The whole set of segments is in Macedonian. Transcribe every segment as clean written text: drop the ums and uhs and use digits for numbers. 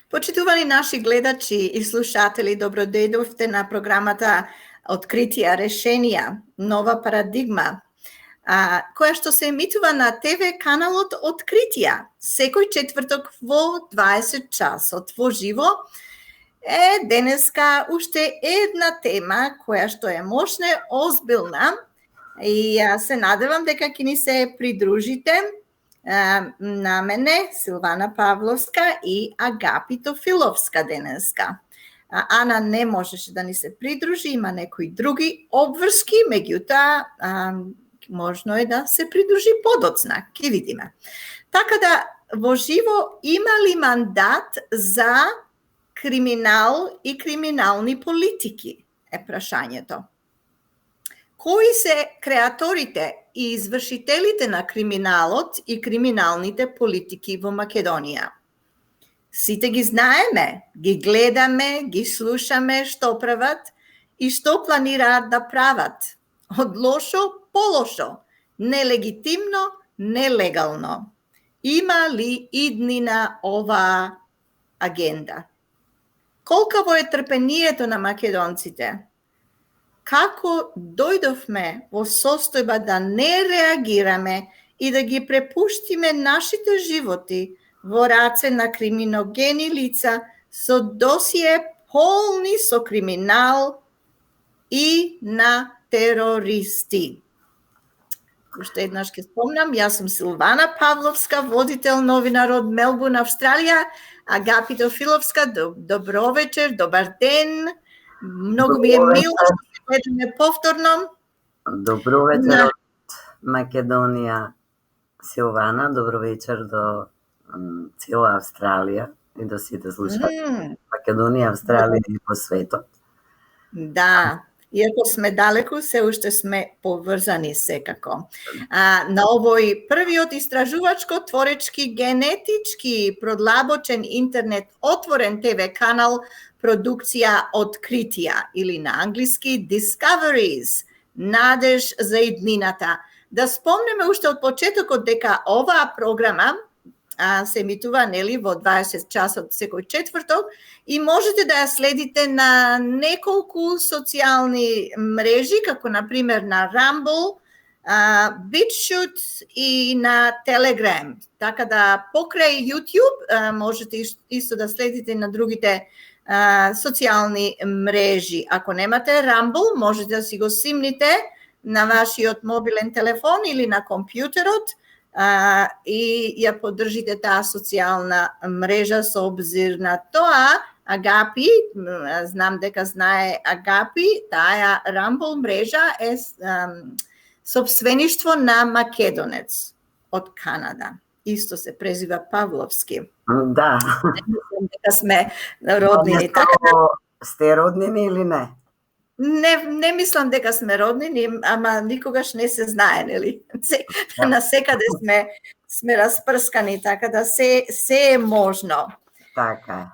Почитувани наши гледачи и слушатели, добродојдовте на програмата Откритија решенија, нова парадигма, која што се емитува на ТВ каналот Откритија, секој четврток во 20 часот во живо. Денеска уште една тема која што е можна озбилна и се надевам дека ќе ни се придружите на мене, Силвана Павловска и Агапи Тофиловска денеска. Ана не можеше да ни се придружи, има некои други обврски, меѓутоа можно е да се придружи подоцна, ќе видиме. Така да, во живо има ли мандат за криминал и криминални политики, е прашањето. Кои се креаторите и извршителите на криминалот и криминалните политики во Македонија? Сите ги знаеме, ги гледаме, ги слушаме што прават и што планираат да прават. Од лошо по лошо, нелегитимно, нелегално. Има ли иднина оваа агенда? Колкаво е трпението на македонците? Како дојдовме во состојба да не реагираме и да ги препуштиме нашите животи во раце на криминогени лица со досие полни со криминал и на терористи. Уште еднаш ќе спомнам, јас сум Силвана Павловска, водител, новинар од Мелбурн, Австралија. Агапи Тофиловска, добро вечер, добар ден. Многу ми е мило што се гледаме повторно. Добро вечер од Македонија, Силвана. Добро вечер до цела Австралија и до сите слушатели. Македонија, Австралија и по светот. Да, иако сме далеку, се уште сме поврзани секако. На овој првиот истражувачко, творечки, генетички, продлабочен интернет, отворен ТВ канал, продукција Откритија или на англиски Discoveries, надеж за иднината. Да спомнеме уште од почетокот дека оваа програма се емитува нели во 20 часот секој четврток и можете да ја следите на неколку социјални мрежи, како на пример на Rumble, BitChute и на Telegram. Така да покрај YouTube можете исто да следите на другите социјални мрежи. Ако немате Rumble, можете да си го симните на вашиот мобилен телефон или на компјутерот и ја поддржите таа социјална мрежа со обзир на тоа. Агапи, знам дека знае Агапи, таа Rumble мрежа е собствеништво на македонец од Канада. Исто се презива Павловски. Да. Дека сме роднини. Сте роднини или не? Не мислам дека сме роднини, ама никогаш не се знае, нели? Насекаде сме распрскани, така да се е можно. Така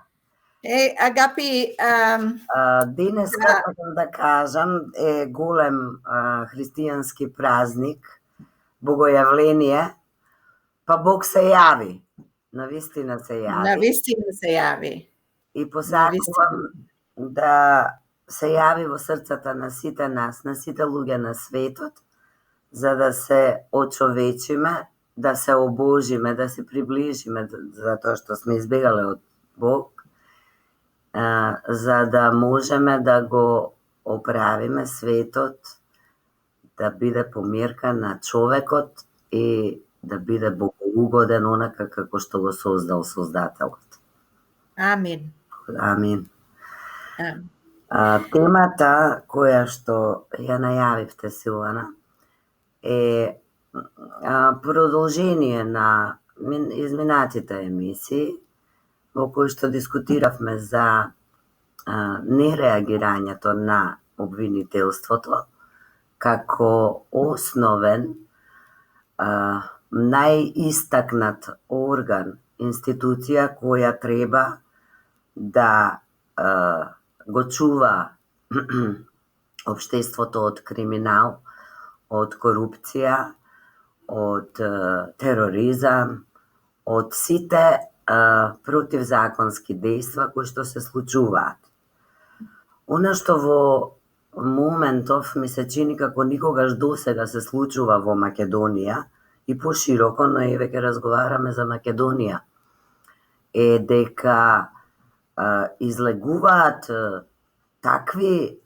е. Агапи, денес, како да кажам, е голем христијански празник, богојавление, па Бог се јави. Навистина се јави. Навистина се јави. И посакувам да се јави во срцата на сите нас, на сите луѓе на светот, за да се очовечиме, да се обожиме, да се приближиме, затоа што сме избегале од Бог, за да можеме да го оправиме светот, да биде помирка на човекот и да биде богоугоден онака како што го создал Создателот. Амин. Амин. Темата која што ја најавивте, Силвана, е продолжение на изминатите емисии во кои што дискутиравме за нереагирањето на обвинителството како основен најистакнат орган, институција која треба да го чува општеството од криминал, од корупција, од тероризам, од сите противзаконски дејства кои што се случуваат. Она што во моментов ми се чини како никогаш досега се случува во Македонија и пошироко, но еве ќе разговараме за Македонија, е дека излегуваат такви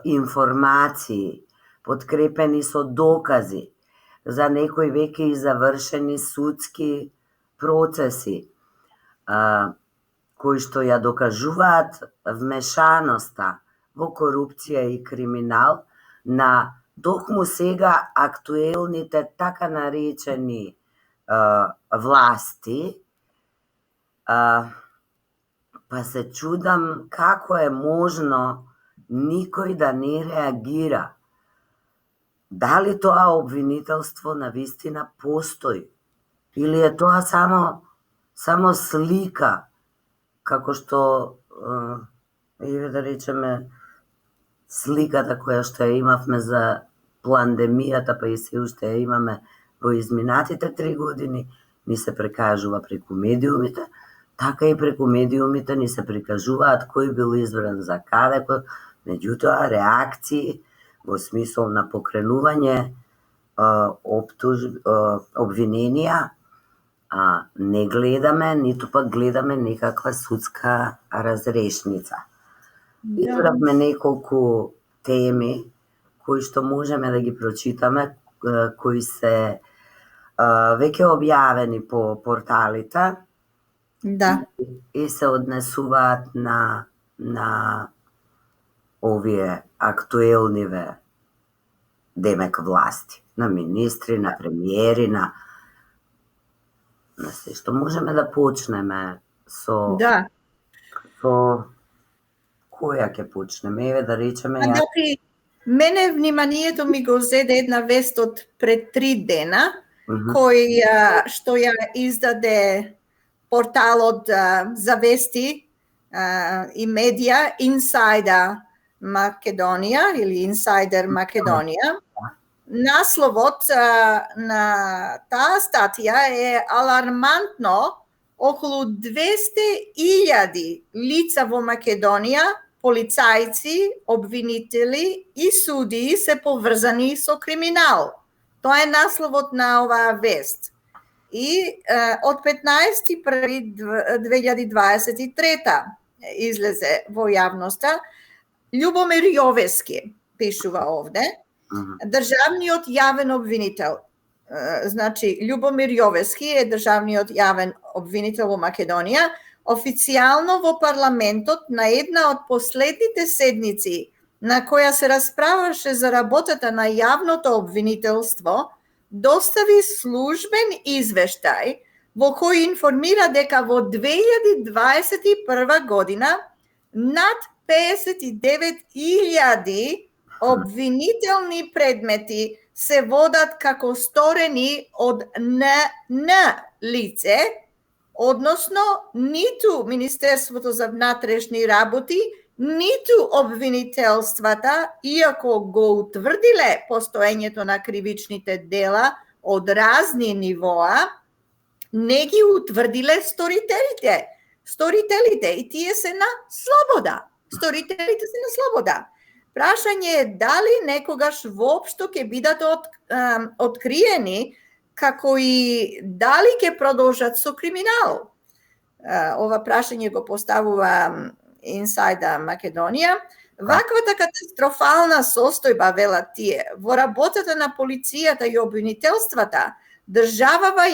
информации подкрепени со докази за некои веќе и завршени судски процеси кои што ја докажуваат вмешаноста во корупција и криминал на токму сега актуелните така наречени власти, па се чудам како е можно никој да не реагира. Дали тоа обвинителство навистина постои? Или е тоа само слика, како што, еве да речеме, сликата која што ја имавме за пандемијата, па и се уште ја имаме во изминатите 3 години, ни се прекажува преку медиумите, така и преку медиумите ни се прикажуваат кој бил избран за каде, меѓутоа реакции во смисол на покренување обвиненија не гледаме, ниту пак гледаме некаква судска разрешница. Избравме неколку теми кои што можеме да ги прочитаме, кои се веќе објавени по порталите. Да. И се однесуваат на овие актуелниве демек власти, на министри, на премиери, на се што можеме да почнеме со... Да. Со која ќе почнеме? Еве да речеме... Значи, мене вниманието ми го зеде една вест од пред 3 дена, кој што ја издаде порталот за вести и медија Insider Македонија или Insider Македонија. Насловот на таа статија е алармантно. Околу 200.000 лица во Македонија, полицајци, обвинители и судии се поврзани со криминал. Тоа е насловот на оваа вест. И од 15.1.2023 излезе во јавноста. Љубомир Јовески пишува овде. Државниот јавен обвинител. Значи, Љубомир Јовески е државниот јавен обвинител во Македонија. Официјално во парламентот на една од последните седници на која се расправаше за работата на јавното обвинителство, достави службен извештај во кој информира дека во 2021 година над 59.000 обвинителни предмети се водат како сторени од НН лице, односно ниту Министерството за внатрешни работи, ниту обвинителствата, иако го утврдиле постоењето на кривичните дела од разни нивоа, не ги утврдиле сторителите. Сторителите и тие се на слобода. Сторителите се на слобода. Прашање е дали некогаш воопшто ќе бидат откриени, како и дали ќе продолжат со криминал. Ова прашање го поставува Insider Македонија. Ваквата катастрофална состојба, велат тие, во работата на полицијата и обвинителствата, државава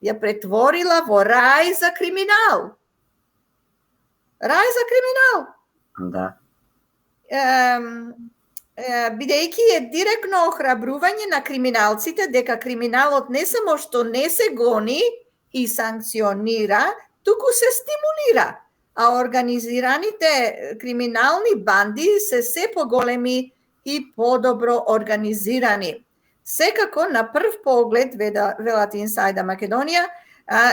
ја претворила во рај за криминал. Рај за криминал. Да. Бидејќи е директно охрабрување на криминалците дека криминалот не само што не се гони и санкционира, туку се стимулира, а организираните криминални банди се поголеми и подобро организирани. Секако, на прв поглед, велат Insider Македонија,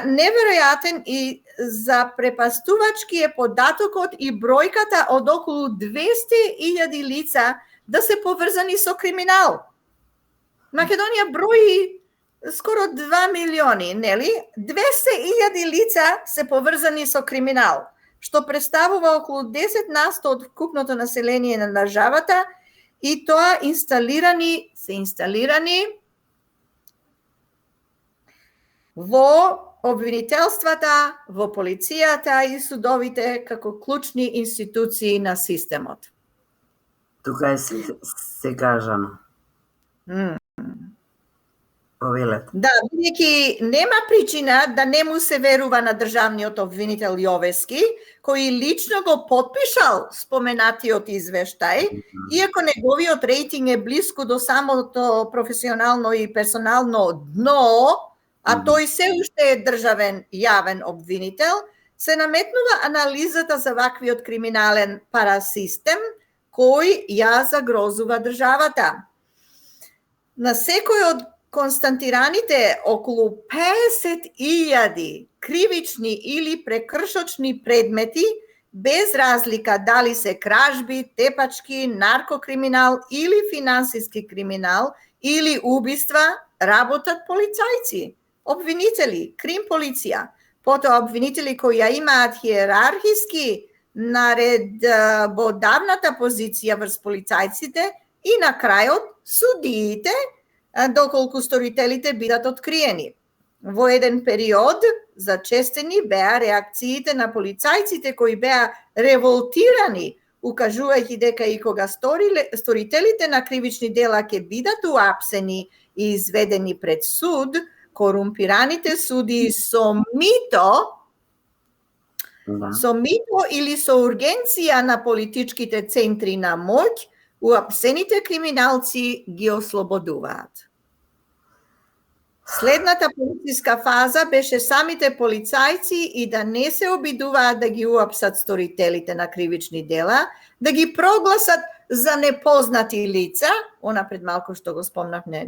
неверојатен и запрепастувачки е податокот и бројката од околу 200.000 лица да се поврзани со криминал. Македонија брои скоро 2 милиони, нели? 200.000 лица се поврзани со криминал, што представува околу 10% од вкупното население на државата, и тоа се инсталирани во обвинителствата, во полицијата и судовите како клучни институции на системот. Тука е се кажано. Повелете. Да, бидејќи нема причина да не му се верува на државниот обвинител Јовески, кој лично го потпишал споменатиот извештај, иако неговиот рейтинг е блиску до самото професионално и персонално дно, а тој се уште е државен јавен обвинител, се наметнува анализата за ваквиот криминален парасистем кој ја загрозува државата. На секој од констатираните околу 50.000 кривични или прекршочни предмети, без разлика дали се кражби, тепачки, наркокриминал или финансиски криминал или убиства, работат полицајци, обвинители, крим полиција, потоа обвинители кои ја имаат хиерархиски наредбодавната позиција врз полицајците и на крајот судиите, доколку сторителите бидат откриени. Во еден период зачестени беа реакциите на полицајците кои беа револтирани, укажувајќи дека и кога сторителите на кривични дела ќе бидат уапсени и изведени пред суд, корумпираните судии со мито или со ургенција на политичките центри на моќ, уапсените криминалци ги ослободуваат. Следната полициска фаза беше самите полицајци и да не се обидуваат да ги уапсат сторителите на кривични дела, да ги прогласат за непознати лица, она пред малку што го спомнавме,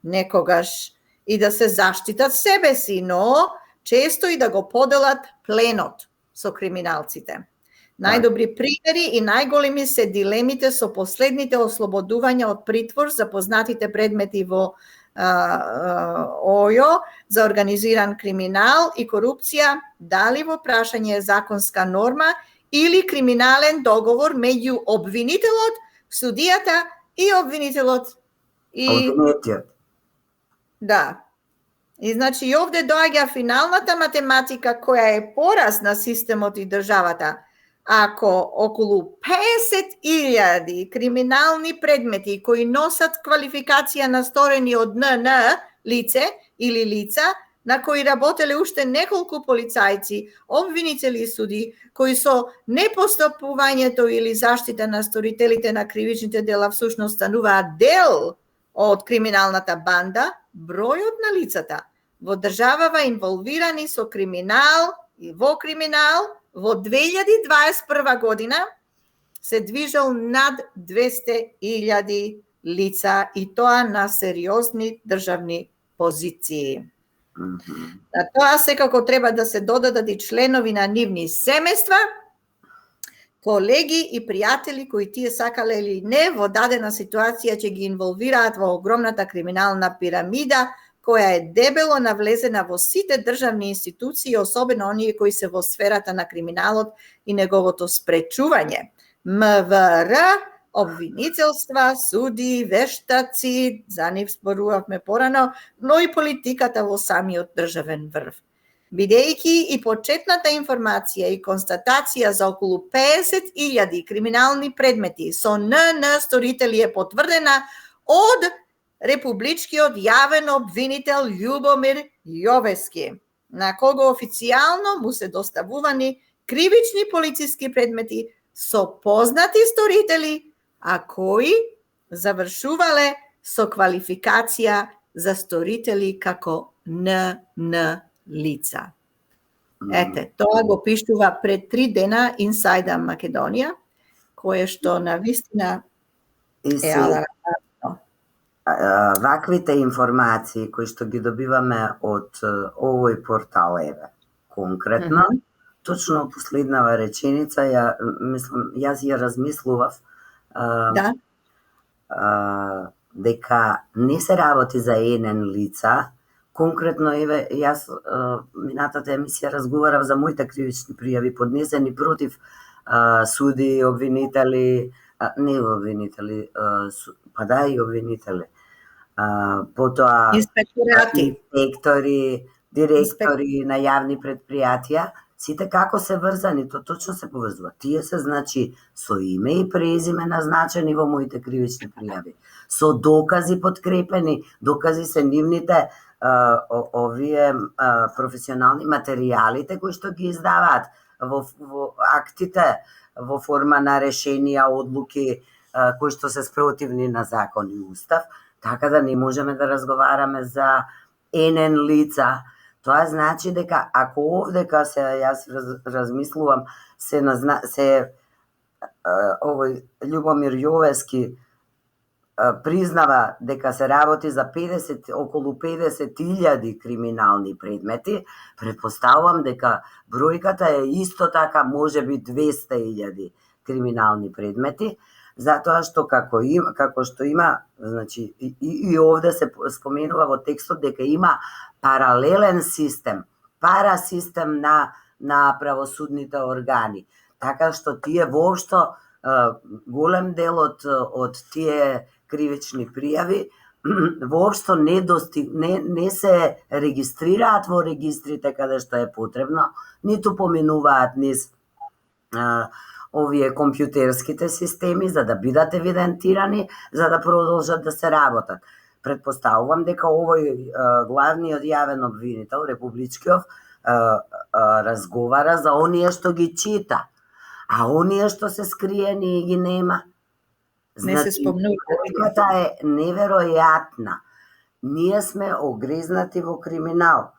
некогаш и да се заштитат себе си, но често и да го поделат пленот со криминалците. Најдобри примери и најголеми се дилемите со последните ослободувања од притвор за познатите предмети во ОЈО за организиран криминал и корупција, дали во прашање законска норма или криминален договор меѓу обвинителот, судијата и обвинителот и да. И значи и овде доаѓа финалната математика која е пораз на системот и државата. Ако околу 50.000 криминални предмети кои носат квалификација на сторени од НН лице или лица, на кои работеле уште неколку полицајци, обвинители и суди, кои со непостапувањето или заштита на сторителите на кривичните дела всушност стануваат дел од криминалната банда, бројот на лицата во државава инволвирани со криминал и во криминал во 2021 година се движел над 200.000 лица и тоа на сериозни државни позиции. На тоа секако треба да се додадат и членови на нивни семејства, колеги и пријатели кои тие сакале или не во дадена ситуација ќе ги инволвираат во огромната криминална пирамида која е дебело навлезена во сите државни институции, особено оние кои се во сферата на криминалот и неговото спречување. МВР, обвинителства, суди, вештаци, за нив зборувавме порано, но и политиката во самиот државен врв. Бидејќи и почетната информација и констатација за околу 50.000 криминални предмети со НН сторители е потврдена од републичкиот јавен обвинител Љубомир Јовески, на кого официјално му се доставувани кривични полициски предмети со познати сторители, а кои завршувале со квалификација за сторители како НН лица. Ете, тоа го пиштува пред 3 дена Inside Македонија, кое што на вистина е алармантно. Ваквите информации кои што ги добиваме од овој портал, еве, конкретно, точно последнава реченица, јас ја размислував. дека не се работи за еден лица. Конкретно, еве, јас минатата емисија разговарав за моите кривични пријави поднесени против суди, обвинители, не обвинители, па да и обвинители, потоа Инспекторати. инспектори, директори на јавни предпријатија, сите како се врзани, то точно се поврзува. Тие се, значи, со име и презиме назначени во моите кривични пријави, со докази подкрепени, докази се нивните овие професионални материјалите кои што ги издаваат во актите во форма на решенија, одлуки кои што се спротивни на закон и устав, така да не можеме да разговараме за енен лица. Тоа значи дека ако овдека се јас размислувам се овој Љубомир Јовески признава дека се работи за околу 50.000 криминални предмети, претпоставувам дека бројката е исто така можеби 200.000 криминални предмети, затоа што како што има, значи и овде се споменува во текстот дека има паралелен систем, парасистем на правосудните органи, така што тие воопшто голем дел од тие кривични пријави воопшто не се регистрираат во регистрите каде што е потребно, ниту поминуваат низ овие компјутерските системи за да бидат евидентирани, за да продолжат да се работат. Претпоставувам дека овој главниот јавен обвинител, републичкиот, разговара за оние што ги чита, а оние што се скриени и ги нема. Не се спомнува. Бројката е неверојатна. Ние сме огризнати во криминал.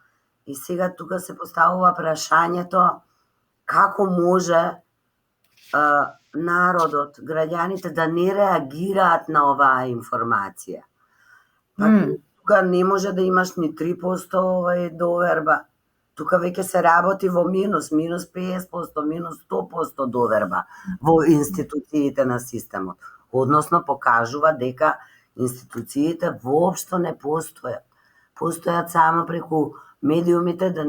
И сега тука се поставува прашањето како може народот, граѓаните да не реагираат на оваа информација. Тука не може да имаш ни 3% доверба. Тука веќе се работи во минус 50%, минус 100% доверба во институциите на системот. Односно покажува дека институциите воопшто не постојат. Постојат само преку медиумите да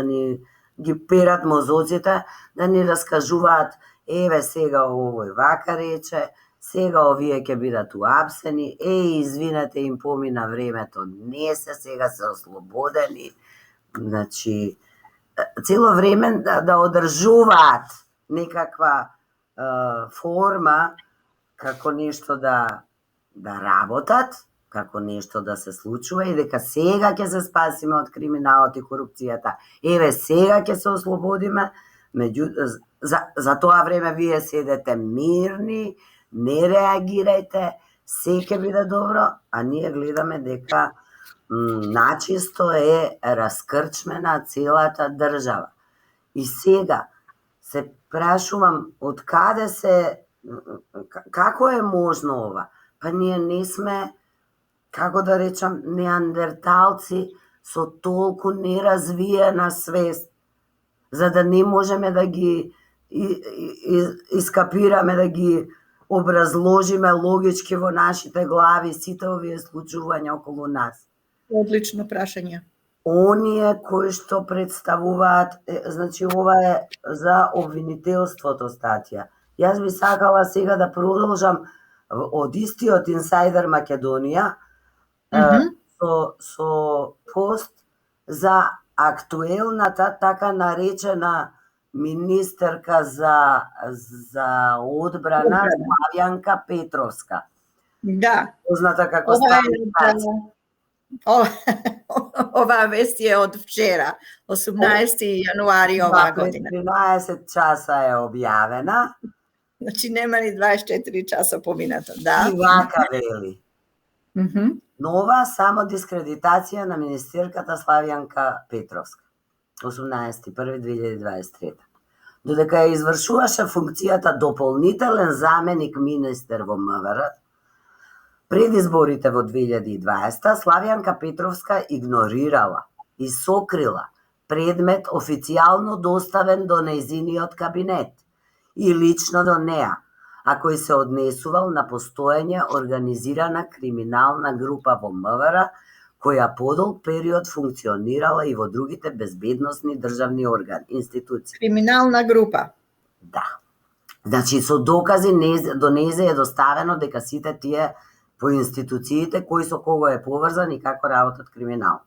ни ги перат мозоците, да ни раскажуваат еве сега овој вака рече, сега овие ќе бидат уапсени, извинете им помина времето, не се, сега се ослободени. Значи, цело време да одржуваат некаква форма како нешто да работат, како нешто да се случува и дека сега ќе се спасиме од криминалот и корупцијата. Еве сега ќе се ослободиме, за тоа време вие седете мирни, не реагирајте, се ќе биде добро, а ние гледаме дека начисто е раскрчмена целата држава. И сега се прашувам од каде како е можно ова? Па ние не сме, како да речам, неандерталци со толку неразвиена свест, за да не можеме да ги искапираме, да ги образложиме логички во нашите глави сите овие случувања околу нас. Одлично прашање. Оние кои што представуваат, значи ова е за обвинителството статија. Јас би сакала сега да продолжам од истиот Инсайдер Македонија со пост за актуелната така наречена министерка за одбрана Славјанка Петровска. Да. Позната како Станица. Ова вест е од вчера, 18 јануари оваа година. 13 часа е објавена. Значи нема ни 24 часа поминато, да. И вака вели. Нова само дискредитација на министерката Славјанка Петровска. 18.1.2023. Додека ја извршуваше функцијата дополнителен заменик министер во МВР, пред изборите во 2020, Славјанка Петровска игнорирала и сокрила предмет официјално доставен до нејзиниот кабинет и лично до неа, а кој се однесувал на постоење организирана криминална група во МВР, која подолг период функционирала и во другите безбедносни државни органи, институции. Криминална група. Да. Значи, со докази до незе е доставено дека сите тие по институциите кој со кого е поврзан и како работат криминал.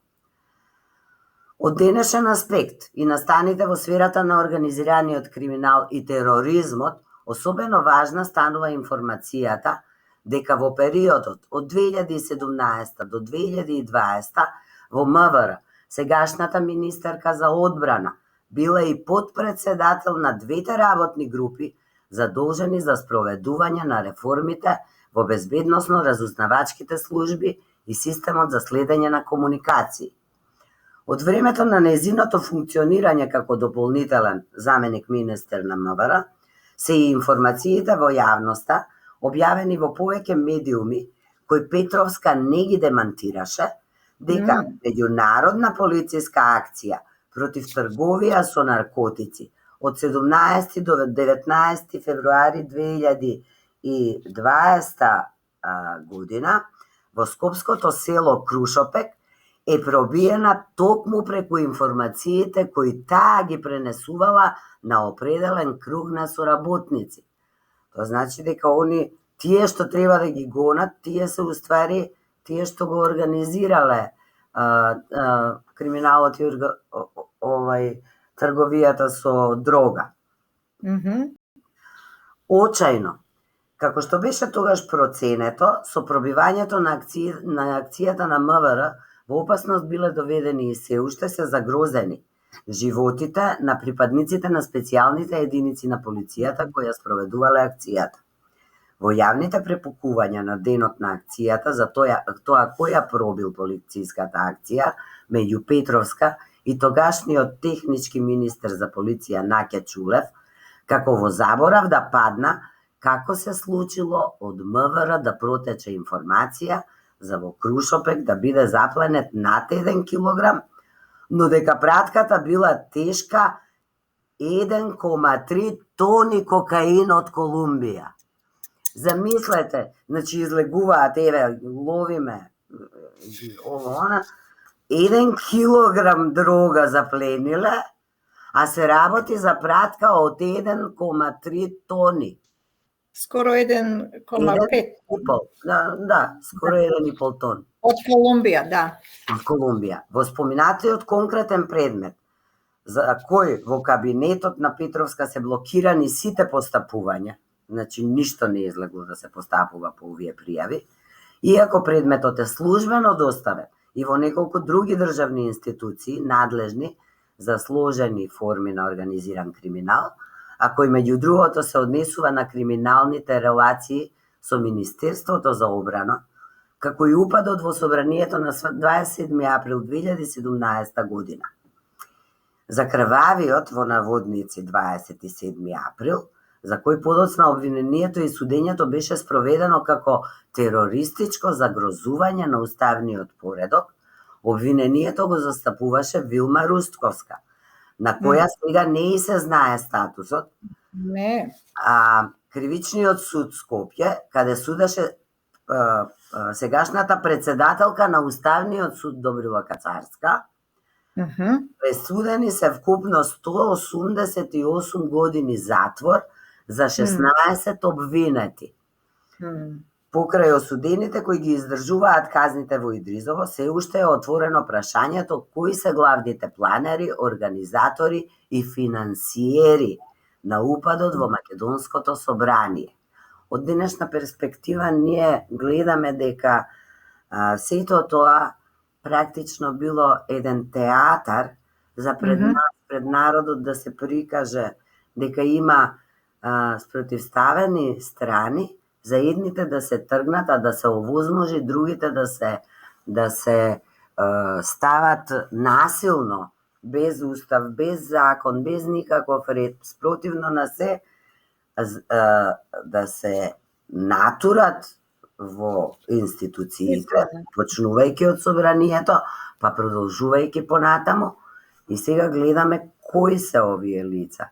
Од денешен аспект и настаните во сферата на организираниот криминал и тероризмот, особено важна станува информацијата дека во периодот од 2017 до 2020 во МВР сегашната министерка за одбрана била и подпредседател на двете работни групи задолжени за спроведување на реформите во безбедносно-разузнавачките служби и системот за следење на комуникации. Од времето на незиното функционирање како дополнителен заменик министер на МВР, се и информациите во јавноста, објавени во повеќе медиуми, кои Петровска не ги демантираше, дека меѓународна полициска акција против трговија со наркотици од 17 до 19 февруари 2020 година во скопското село Крушопек е пробиена токму преку информациите кои таа ги пренесувала на определен круг на соработници. Тоа значи дека тие што треба да ги гонат, тие се уствари тие што го организирале криминалот и трговијата со дрога. Очајно, како што беше тогаш проценето, со пробивањето на акцијата на МВР, во опасност биле доведени и се уште се загрозени животите на припадниците на специјалните единици на полицијата кои ја спроведувале акцијата. Во јавните препукувања на денот на акцијата за тоа кој ја пробил полициската акција меѓу Петровска и тогашниот технички министер за полиција Наке Чулев, како во заборав да падна како се случило од МВР да протече информација за во Крушопек да биде запленет над 1 килограм, но дека пратката била тешка 1,3 тони кокаин од Колумбија. Замислете, значи излегуваат, еве, ловиме, она, 1 килограм дрога заплениле, а се работи за пратка од 1,3 тони. Скоро 1,5. Да, скоро 1,5 тон. Од Колумбија, да. Од Колумбија. Во споминатиот конкретен предмет, за кој во кабинетот на Петровска се блокирани сите постапувања, значи ништо не излегло да се постапува по овие пријави, иако предметот е службено доставен и во неколку други државни институции надлежни за сложени форми на организиран криминал, а кој меѓу другото се однесува на криминалните релации со Министерството за одбрана, како и упадот во собранието на 27 април 2017 година. За крвавиот во наводници 27 април, за кој подоцна обвинението и судењето беше спроведено како терористичко загрозување на уставниот поредок, обвинението го застапуваше Вилма Рустковска, на која сега не и се знае статусот. Не. Кривичниот суд Скопје, каде судеше сегашната председателка на Уставниот суд Добрила Кацарска, пресудени се вкупно 188 години затвор за 16 обвинети. Покрај осудените кои ги издржуваат казните во Идризово, се уште е отворено прашањето кои се главните планери, организатори и финансиери на упадот во Македонското собрание. Од денешна перспектива ние гледаме дека сето тоа практично било еден театар за пред народот да се прикаже дека има спротивставени страни, за едните да се тргнат, а да се овозможи другите да се стават насилно, без устав, без закон, без никаков ред, спротивно на се, да се натурат во институциите, почнувајќи од собранието, па продолжувајќи понатаму, и сега гледаме кои се овие лица.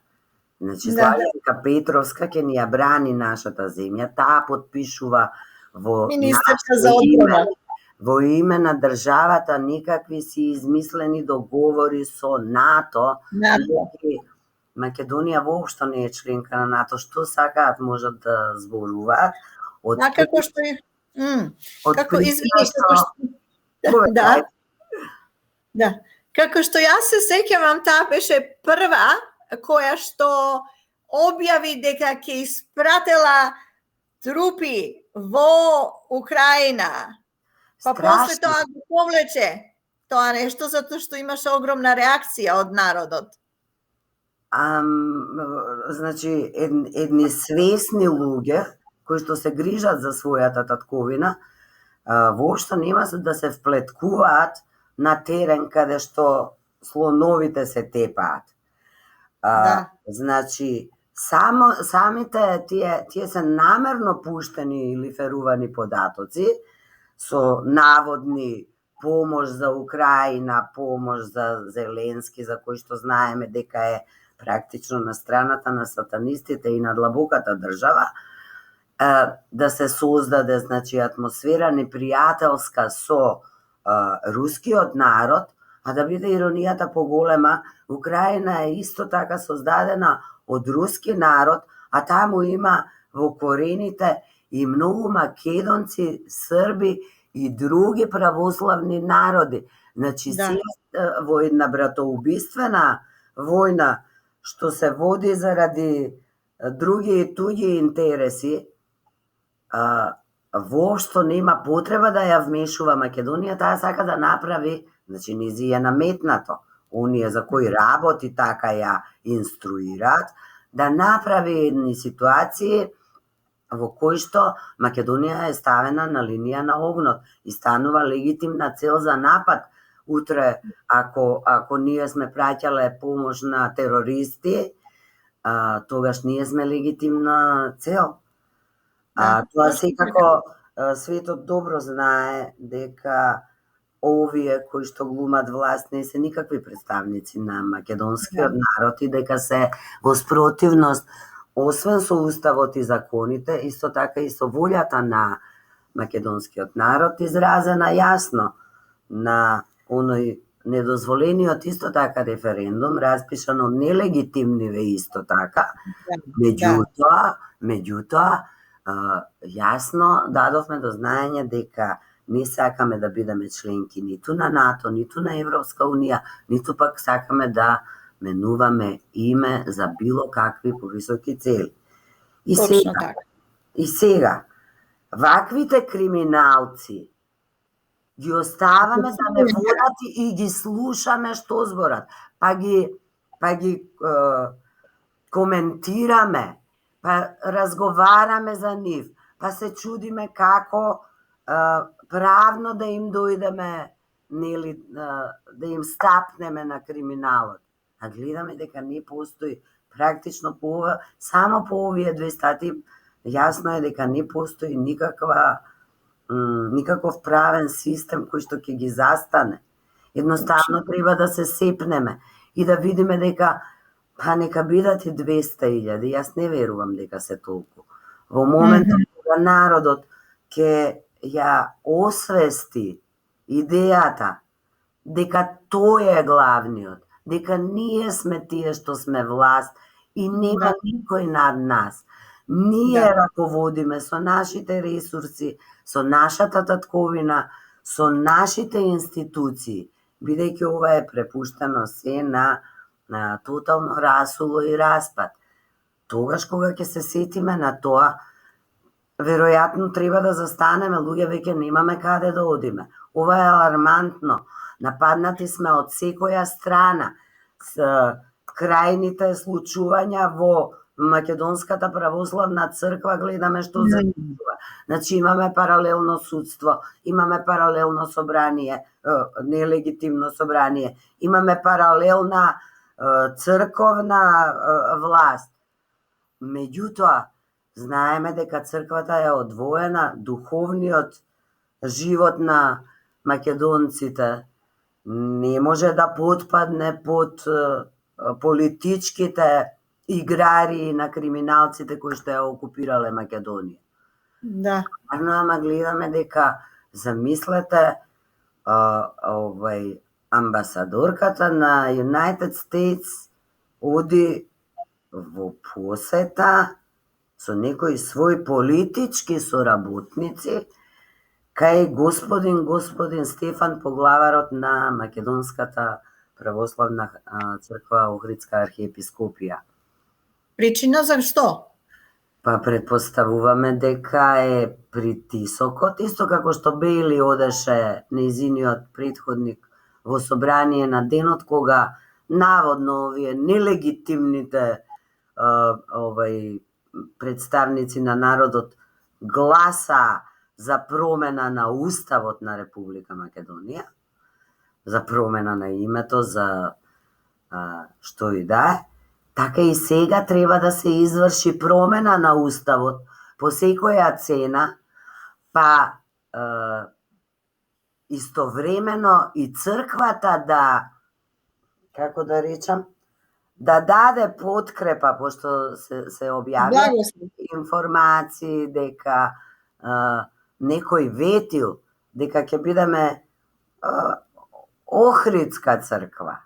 Значи, Да. Славјанка Петровска ќе ни ја брани нашата земја, таа потпишува во Министерка наше за одбрана. име, во име на државата, никакви си измислени договори со НАТО. НАТО. Македонија воопшто не е членка на НАТО, што сакаат можат да зборуваат. А како што е? Како, извини, како што... Да. Да. Како што јас се сеќавам, таа беше прва која што објави дека ќе испратела трупи во Украина. Па после тоа го повлече тоа нешто затоа што имаше огромна реакција од народот. Значи, едни свесни луѓе кои што се грижат за својата татковина, воопшто нема да се вплеткуваат на терен каде што слоновите се тепаат. Да. Значи, самите тие се намерно пуштени или ферувани податоци со наводни помош за Украина, помош за Зеленски, за кој што знаеме дека е практично на страната на сатанистите и на длабоката држава, да се создаде, значи, атмосфера непријателска со рускиот народ, а да биде иронијата поголема, Украина е исто така создадена од руски народ, а таму има во корените и многу македонци, срби и други православни народи. Значи, во една братоубиствена војна што се води заради други и туѓи интереси, воопшто нема потреба да ја вмешува Македонија, таа сака да направи, значи низи е наметнато, оние за кои работи така ја инструираат, да направи едни ситуации во кои што Македонија е ставена на линија на огнот и станува легитимна цел за напад. Утре, ако ние сме праќале помош на терористи, тогаш ние сме легитимна цел. Тоа секако светот добро знае дека овие кои што глумат власт не се никакви представници на македонскиот народ и дека се во спротивност освен со уставот и законите, исто така и со волјата на македонскиот народ изразена јасно на оној недозволениот исто така референдум, распишан од нелегитимниве исто така. Меѓутоа, јасно дадовме до знаење дека не сакаме да бидеме членки ниту на НАТО, ниту на Европска унија, ниту пак сакаме да менуваме име за било какви повисоки цели. И сега, ваквите криминалци ги оставаме да не водат и ги слушаме што зборат, па ги коментираме, па разговараме за нив, па се чудиме како правно да им дојдеме, нели, да им стапнеме на криминалот. А гледаме дека не постои практично само по овие две стати, јасно е дека не постои никаков правен систем кој што ќе ги застане. Едноставно треба да се сепнеме и да видиме дека нека бидат и 200.000, јас не верувам дека се толку. Во моментот кога народот ќе ја освести идејата дека тој е главниот, дека ние сме тие што сме власт и нема никој над нас. Ние раководиме со нашите ресурси, со нашата татковина, со нашите институции, бидејќи ова е препуштено се на тотално расуло и распад. Тогаш кога ќе се сетиме на тоа, веројатно треба да застанеме, луѓе веќе немаме каде да одиме. Ова е алармантно. Нападнати сме од секоја страна. Крајните случувања во Македонската православна црква гледаме што се случува. Значи имаме паралелно судство, имаме паралелно собрание, нелегитимно собрание, имаме паралелна црковна власт. Меѓутоа, знаеме дека црквата е одвоена, духовниот живот на македонците не може да потпадне под политичките играри на криминалците кои што ја окупирале Македонија. Да. Ама гледаме дека, замислете, амбасадорката на United States оди во посета со некои своји политички соработници кај господин Стефан, поглаварот на Македонската православна црква Охридска архиепископија. Причина за што? Па предпоставуваме дека е притисокот, исто како што Бейли одеше нејзиниот претходник во собрание на денот кога наводно овие нелегитимните представници на народот гласа за промена на уставот на Република Македонија, за промена на името, за што и да е. Така и сега треба да се изврши промена на уставот по секоја цена, па истовремено и црквата да, како да речам, да даде подкрепа, пошто се објавија информации дека некој ветил дека ќе бидеме Охридска црква.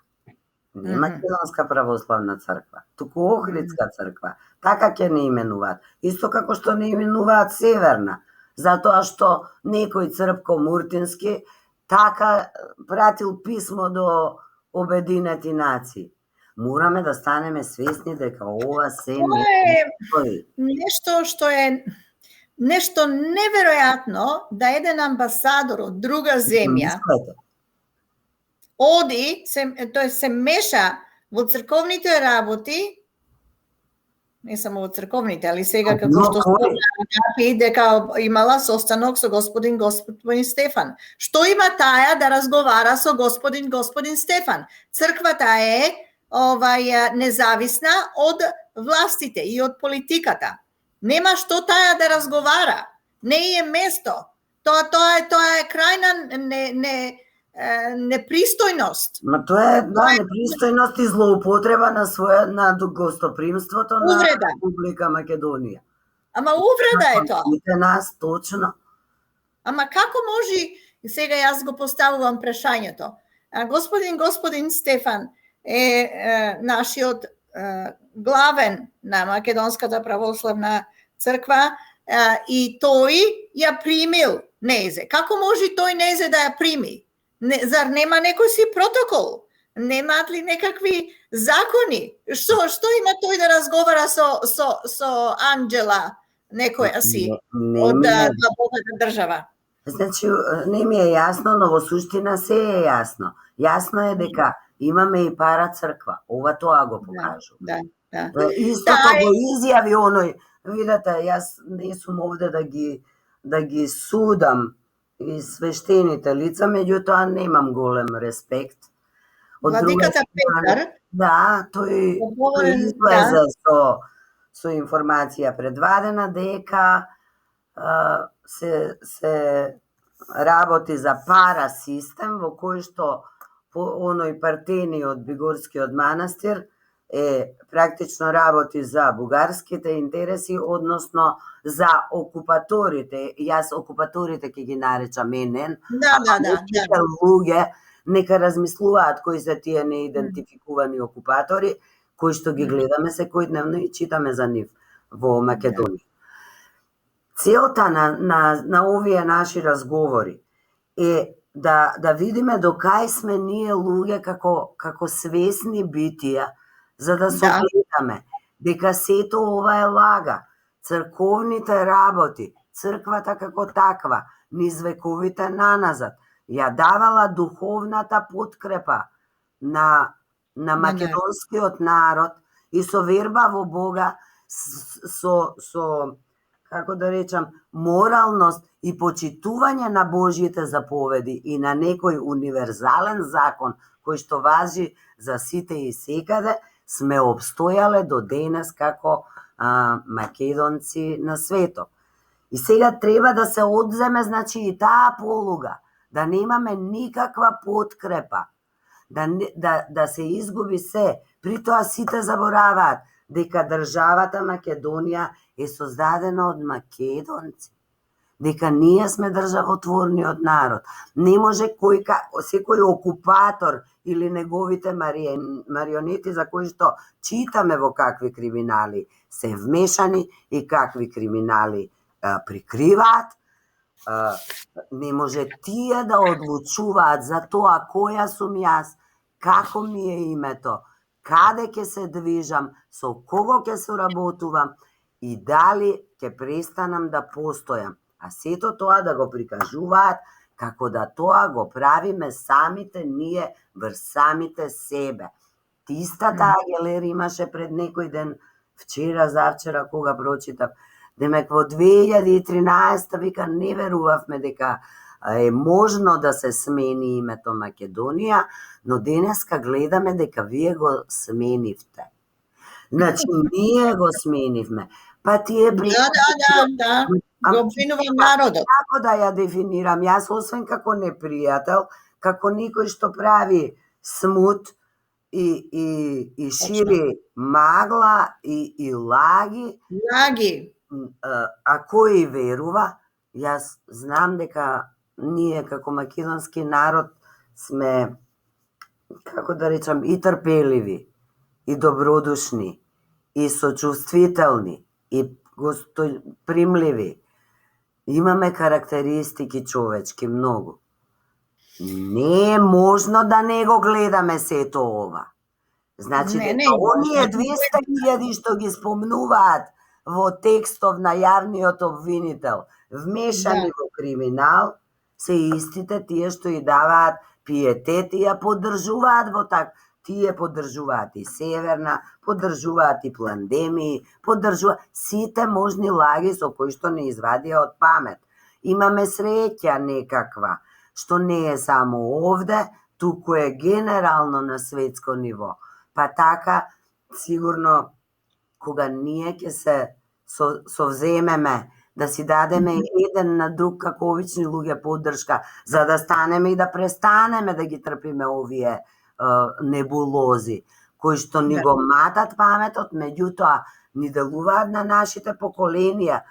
Не Македонска православна црква, туку Охридска црква. Така ќе не именуваат. Исто како што не именуваат Северна, затоа што некој Црпко Муртински така пратил писмо до Обединети нации. Мораме да станеме свесни дека ова се не е нешто што е нешто неверојатно, да еден амбасадор од друга земја оди, се меша во црковните работи, не само во црковните, али сега како што спомнаа дека имала состанок со господин Стефан. Што има таја да разговара со господин Стефан? Црквата е независна од властите и од политиката. Нема што таја да разговара. Не е место. Тоа е крајна непристојност. Ма тоа е непристојност и злоупотреба на гостопримството на Република Македонија. Ама увреда е тоа. Сите нас точно. Ама како може, сега јас го поставувам прашањето. Господин Стефан е нашиот главен на Македонската православна црква и тој ја примил незе. Како може тој незе да ја прими? Зар нема некој си протокол? Немаат ли некакви закони? Што има тој да разговара со Анджела, некоја си од богата држава? Значи, не ми е јасно, но во суштина се е јасно. Јасно е дека имаме и пара црква. Ова тоа го покажува. Да. Истото го изјави оној, видете, јас не сум овде да ги судам и свештените лица, меѓутоа немам голем респект. Владиката Петар, да, тој излезе со информација предвадена дека се работи за пара систем во кој што оној партениот Бигорскиот манастир практично работи за бугарските интереси, односно за окупаторите. Јас окупаторите ќе ги наречам НН. Да. Луѓе нека размислуваат кои се тие неидентификувани окупатори, кои што ги гледаме секојдневно и читаме за нив во Македонија. Целта на овие наши разговори е да видиме до кај сме ние луѓе како свесни битија, за да се гледаме дека сето ова е лага. Црковните работи, црквата како таква, низ вековите наназад, ја давала духовната подкрепа на македонскиот народ и со верба во Бога, со како да речам, моралност и почитување на Божјите заповеди и на некој универзален закон кој што важи за сите и секаде, сме обстојале до денес како македонци на светот. И сега треба да се одземе, значи, и таа полуга, да немаме никаква подкрепа, да се изгуби се. При тоа сите забораваат дека државата Македонија е создадена од македонци, дека ние сме државотворниот народ. Не може секој окупатор или неговите марионети за кои што читаме во какви криминали се вмешани и какви криминали прикриваат, не може тие да одлучуваат за тоа која сум јас, како ми е името, каде ќе се движам, со кого ќе соработувам и дали ќе престанам да постојам. А сето тоа да го прикажуваат како да тоа го правиме самите ние врз самите себе. Тистата Агелер имаше пред некој ден, вчера, завчера, кога прочитав, демек во 2013 вика не верувавме дека е можно да се смени името Македонија, но денеска гледаме дека вие го сменивте. Значи, ние го сменивме. Па тие Да. Го обвинувам народот. Како да ја дефинирам? Јас, освен како непријател, како некој што прави смут и шири магла и лаги. А кој верува? Јас знам дека ние како македонски народ сме, како да речам, и трпеливи, и добродушни, и сочувствителни, и гостопримливи. Имаме карактеристики човечки многу. Не е можно да не го гледаме сето ова. Значи, оние 200.000 што ги спомнуваат во текстов на јавниот обвинител, вмешани во криминал, се истите тие што и даваат пиетет и ја поддржуваат во так. Тие поддржуваат и Северна, поддржуваат и пандемии, поддржуваат сите можни лаги со кои што не извадија од памет. Имаме среќа некаква, што не е само овде, туку е генерално на светско ниво. Па така, сигурно, кога ние ќе се совземеме да си дадеме еден на друг како обични луѓе поддршка, за да станеме и да престанеме да ги трпиме овие небулози, кои што ни го матат паметот, меѓутоа ни делуваат на нашите поколенија,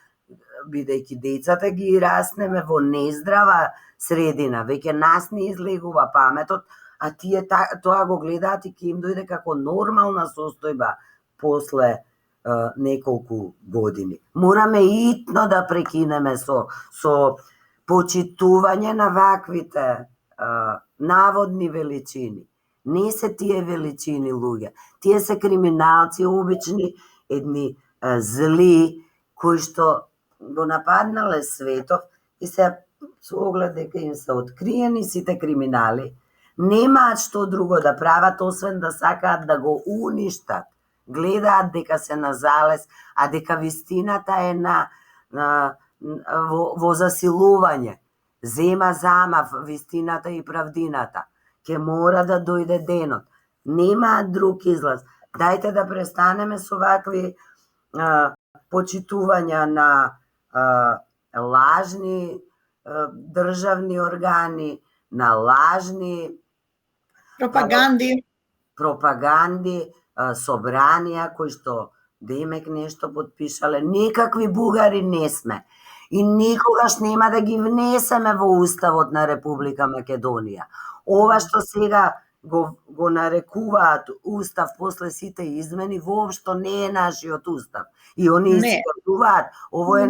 бидејќи децата ги раснеме во нездрава средина, веќе нас не излегува паметот, а тие тоа го гледаат и ќе им дојде како нормална состојба после неколку години. Мораме итно да прекинеме со почитување на ваквите наводни величини. Не се тие величини луѓе. Тие се криминалци обични, едни зли, кои што го нападнале светов и се со оглед дека им се откриени сите криминали, немаат што друго да прават, освен да сакаат да го уништат. Гледаат дека се на залез, а дека вистината е во засилување. Зема замав вистината и правдината. Ке мора да дојде денот. Нема друг излаз. Дајте да престанеме со вакви почитувања на лажни државни органи, на лажни пропаганди, собранија кои што демек нешто подпишале. Никакви бугари не сме. И никогаш нема да ги внесеме во Уставот на Република Македонија. Ова што сега го нарекуваат Устав после сите измени, воопшто не е нашиот Устав. И они изградуваат, ово е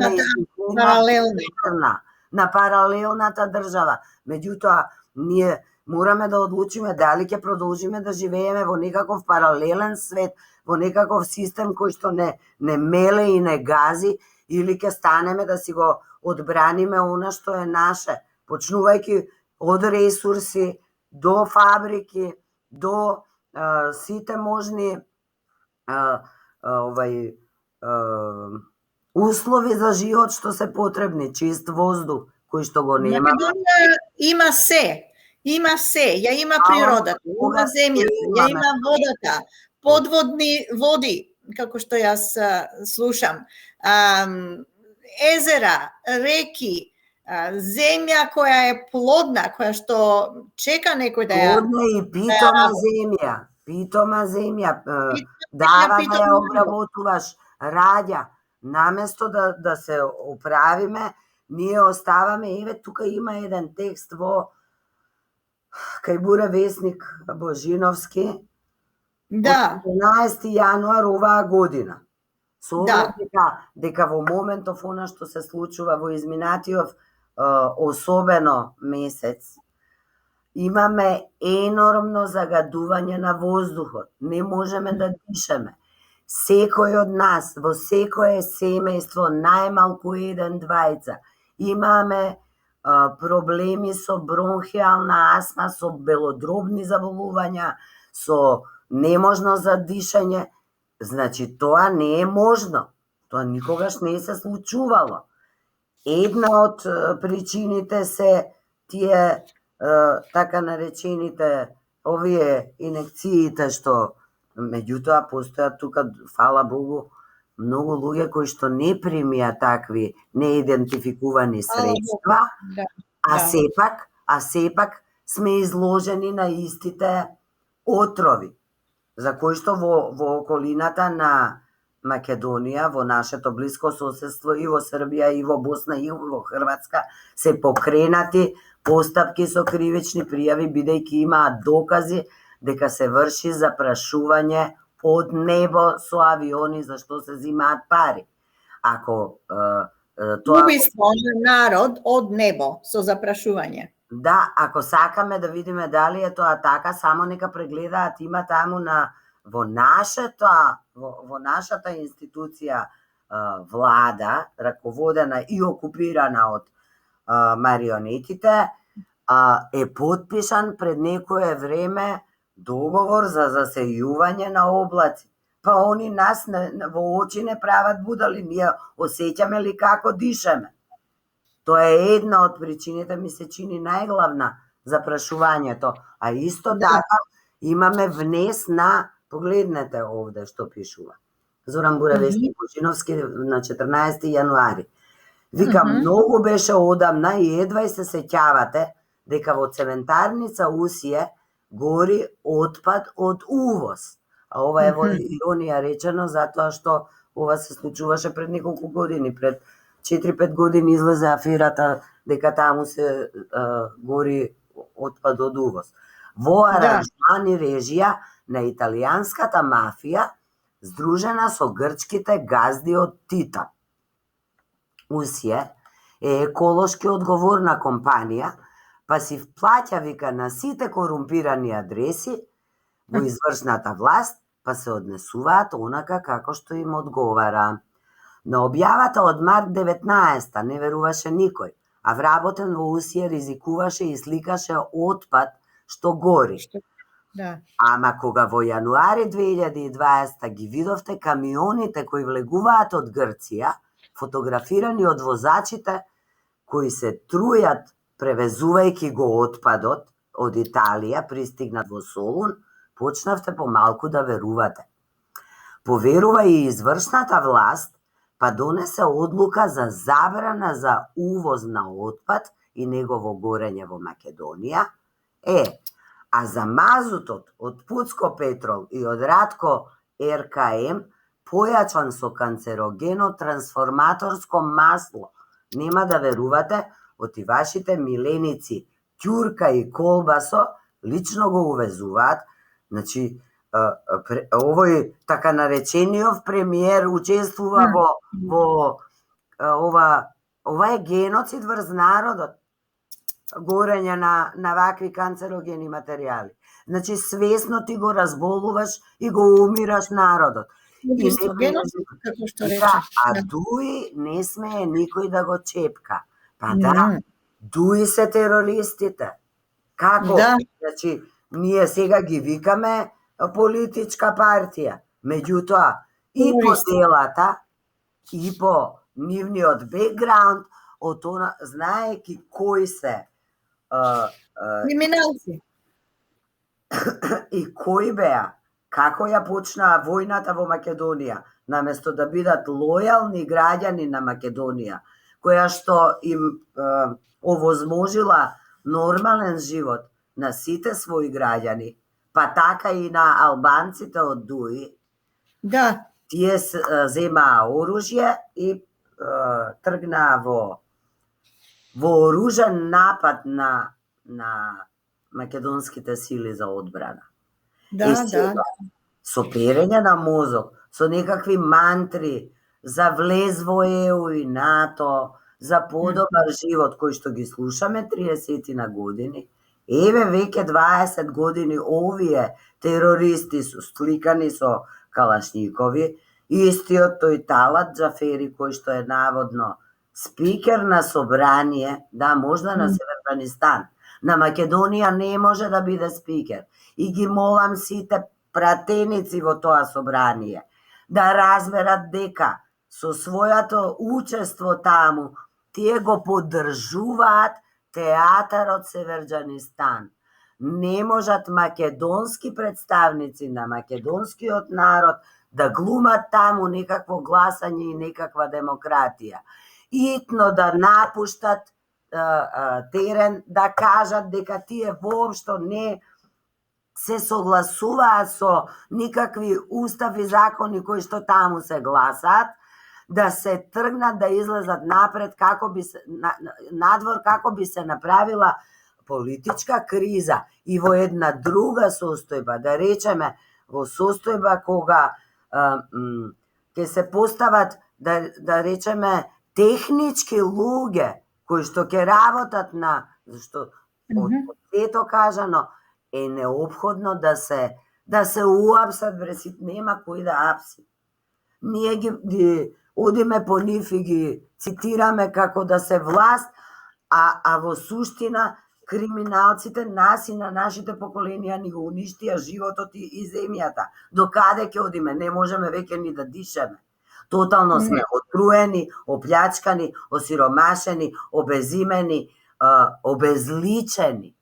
на паралелната држава. Меѓутоа, ние мораме да одлучиме дали ќе продолжиме да живееме во некаков паралелен свет, во некаков систем кој што не меле и не гази, или ќе станеме да си го одбраниме она што е наше, почнувајќи од ресурси, до фабрики, до сите можни услови за живот што се потребни, чист воздух, кој што го нема. Македонија има се. Има се, ја има природата, има земјата, ја има водата, подводни води, како што јас слушам, езера, реки, земја која е плодна, која што чека некој да ја... Плодна и питома земја. Питома земја. дава да ја обработуваш, раѓа. Наместо да се оправиме, ние оставаме, еве тука има еден текст во кај Буре весник Божиновски, Да. 14 јануар оваа година. Со Да. дека во моментов она што се случува во изминатиот особено месец, имаме енормно загадување на воздухот. Не можеме да дишеме. Секој од нас, во секое семејство, најмалку еден, двајца, имаме проблеми со бронхијална астма, со белодробни заболувања, со неможност за дишење. Значи, тоа не е можно. Тоа никогаш не се случувало. Една од причините се тие така наречените овие инекциите што меѓутоа постојат тука, фала Богу, многу луѓе кои што не примија такви неидентификувани средства, а сепак сме изложени на истите отрови, за кои што во околината на Македонија, во нашето блиско соседство и во Србија, и во Босна, и во Хрватска, се покренати постапки со кривични пријави, бидејќи имаат докази дека се врши запрашување од небо со авиони за што се зимаат пари. Ако тоа убиство на народ од небо со запрашување. Да, ако сакаме да видиме дали е тоа така, само нека прегледаат, има таму во нашата институција влада, раководена и окупирана од марионетите, е потпишан пред некое време договор за засејување на облаци. Па они нас во очи не прават будали, ние осеќаме ли како дишеме? Тоа е една од причините, ми се чини најглавна за прашувањето. А исто така имаме внес на, погледнете овде што пишува, Зоран Буре весник Божиновски на 14 јануари. Вика, многу беше одамна и едва и се сеќавате дека во цементарница Усие гори отпад од увоз. А ова е во иронија речено, затоа што ова се случуваше пред неколку години, пред 4-5 години излезе аферата дека таму се гори отпад од увоз. Во аранжман и режија на италијанската мафија, здружена со грчките газди од Титан. Усие е еколошки одговорна компанија, па си вплаќа, вика, на сите корумпирани адреси во извршната власт, па се однесуваат онака како што им одговара. На објавата од март 19 не веруваше никој, а вработен во Усие ризикуваше и сликаше отпад што гори. Ама кога во јануари 2020 ги видовте камионите кои влегуваат од Грција, фотографирани од возачите кои се трујат превезувајќи го отпадот од Италија, пристигнат во Солун, почнавте помалку да верувате. Поверува и извршната власт, па донесе одлука за забрана за увоз на отпад и негово горење во Македонија. А за мазутот од Пуцко Петрол и од Радко РКМ, појачан со канцерогено трансформаторско масло, нема да верувате, од и вашите миленици Ќурка и Колбасо лично го увезуваат. Значи, овој така наречениот премиер учествува во ова е геноцид врз народот, горење на вакви канцерогени материјали. Значи, свесно ти го разболуваш и го умираш народот. А дуи не смее никој да го чепка. Па да, дуи се терористите. Како? Значи, ние сега ги викаме политичка партија. Меѓутоа, и по делата, и по нивниот бекграунд, од она, знаеки кои се криминалци и кои беа, како ја почнаа војната во Македонија, наместо да бидат лојални граѓани на Македонија, која што им овозможила нормален живот на сите своји граѓани, па така и на албанците од Дуи, Да. Тие земаа оружје и тргнаа во вооружен напад на македонските сили за одбрана. Да, сега, со перење на мозок, со некакви мантри за влез во ЕУ и НАТО, за подобар живот кој што ги слушаме 30 на години, еве веќе 20 години овие терористи су сликани со калашникови, истиот тој Талат Џафери кој што е наводно спикер на собрание, да, можда на Северданистан, на Македонија не може да биде спикер. И ги молам сите пратеници во тоа собрание да разберат дека со својато учество таму тие го поддржуваат театарот Северџанистан. Не можат македонски представници на македонскиот народ да глумат таму некакво гласање и некаква демократија. Итно да напуштат терен, да кажат дека тие воопшто не се согласуваат со никакви устави закони кои што таму се гласаат, да се тргнат да излезат напред како би се надвор како би се направила политичка криза и во една друга состојба, да речеме во состојба кога ќе се постават да речеме технички луѓе кои што ќе работат на зашто од сето кажано е неопходно да се уапсат бресит, нема кој да апси. Ние ги одиме по нив и ги цитираме како да се власт, а во суштина криминалците нас и на нашите поколенија ни го уништија животот и земјата. До каде ќе одиме? Не можеме веќе ни да дишеме. Тотално сме отруени, оплячкани, осиромашени, обезимени, обезличени.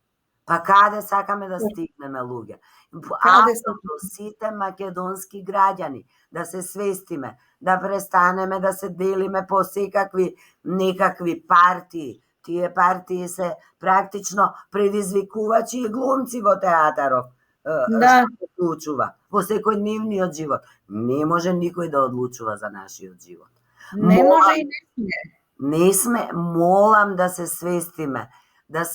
Па каде сакаме да стигнеме, луѓе? Апелот сите македонски граѓани да се свестиме, да престанеме да се делиме по секакви некакви партии. Тие партии се практично предизвикувачи и глумци во театаров. Што се случува во секојдневниот живот. Не може никој да одлучува за нашиот живот. Не може и не сме. Не сме, молам да се свестиме, да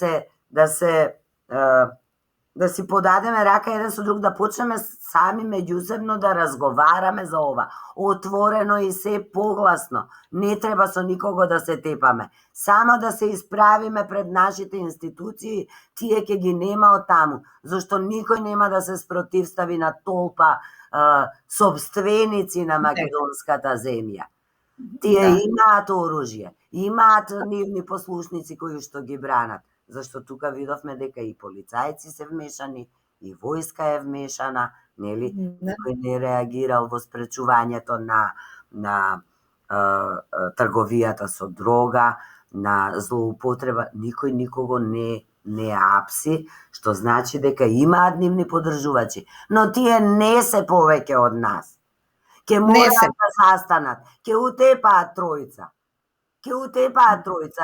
си подадеме рака еден со друг, да почнеме сами меѓусебно да разговараме за ова. Отворено и се погласно. Не треба со никого да се тепаме. Само да се исправиме пред нашите институции, тие ќе ги нема од таму, зашто никој нема да се спротивстави на толпа собственици на македонската земја. Тие имаат оружје, имаат нивни послушници кои што ги бранат. Зашто тука видовме дека и полицајци се вмешани, и војска е вмешана, нели? Никој не реагирал во спречувањето на трговијата со дрога, на злоупотреба. Никој никого не апси, што значи дека имаат нивни поддржувачи. Но тие не се повеќе од нас. Ке мораат да застанат, ке утепаат тројца.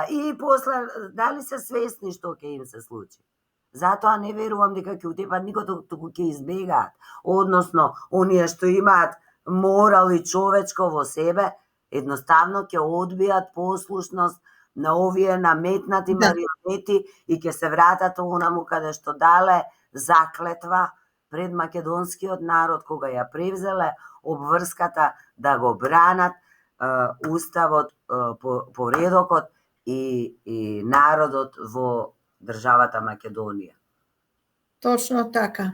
И после, дали се свесни што ќе им се случи? Затоа не верувам дека ќе утепаат никото, туку ќе избегаат. Односно, оние што имаат морал и човечко во себе, едноставно ќе одбијат послушност на овие наметнати марионети и ќе се вратат онаму каде што дале заклетва пред македонскиот народ кога ја превзеле обврската да го бранат уставот, поредокот и народот во државата Македонија. Точно така.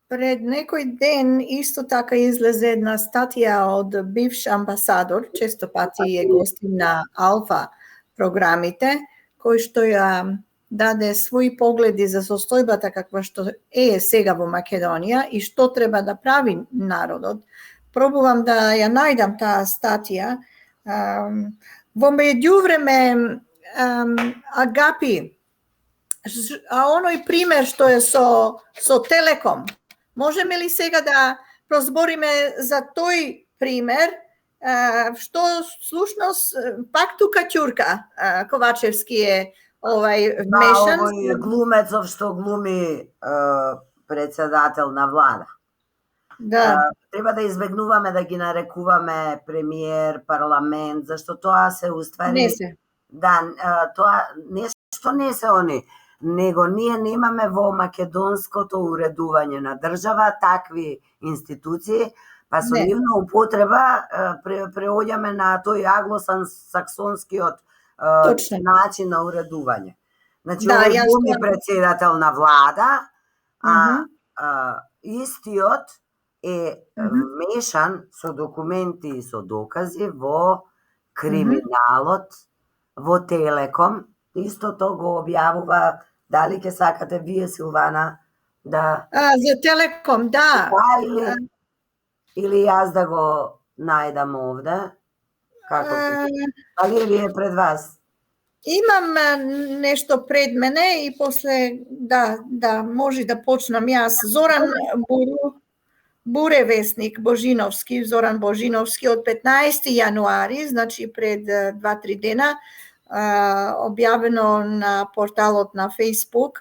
Пред некој ден исто така излезе една статија од бивш амбасадор, често пати е гостин на Алфа програмите, кој што ја даде своји погледи за состојбата каква што е сега во Македонија и што треба да прави народот. Пробувам да ја најдам таа статија. Во меѓувреме, Агапи, оној пример што е со Телеком, можеме ли сега да прозбориме за тој пример, што слушност пак тука Ќурка Ковачевски е вмешан? Овој глумецов што глуми председател на влада. Да. Треба да избегнуваме да ги нарекуваме премиер, парламент, зашто тоа се уствари... Не се. Да, тоа нешто не се они, него ние немаме во македонското уредување на држава такви институции, па со Не. нивна употреба преоѓаме на тој аглосаксонскиот Точно. начин на уредување. Значи, Да, овој јас главни тоа- председател на влада, Мгм. истиот е вмешан со документи и со докази во криминалот во Телеком. Истото го објавува, дали ќе сакате вие, Силвана, да... За Телеком, да. Да, или јас да го најдам овде? Како? Дали ви е пред вас? Имам нешто пред мене и после, да, може да почнам јас. Зоран Буревесник Божиновски, Зоран Божиновски од 15 јануари, значи пред 2-3 дена, објавено на порталот на Facebook,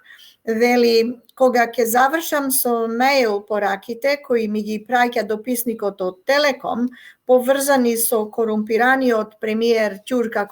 вели: кога ќе завршам со мејл пораките кои ми ги праќа дописникот од Телеком, поврзани со корумпираниот премиер Ќурка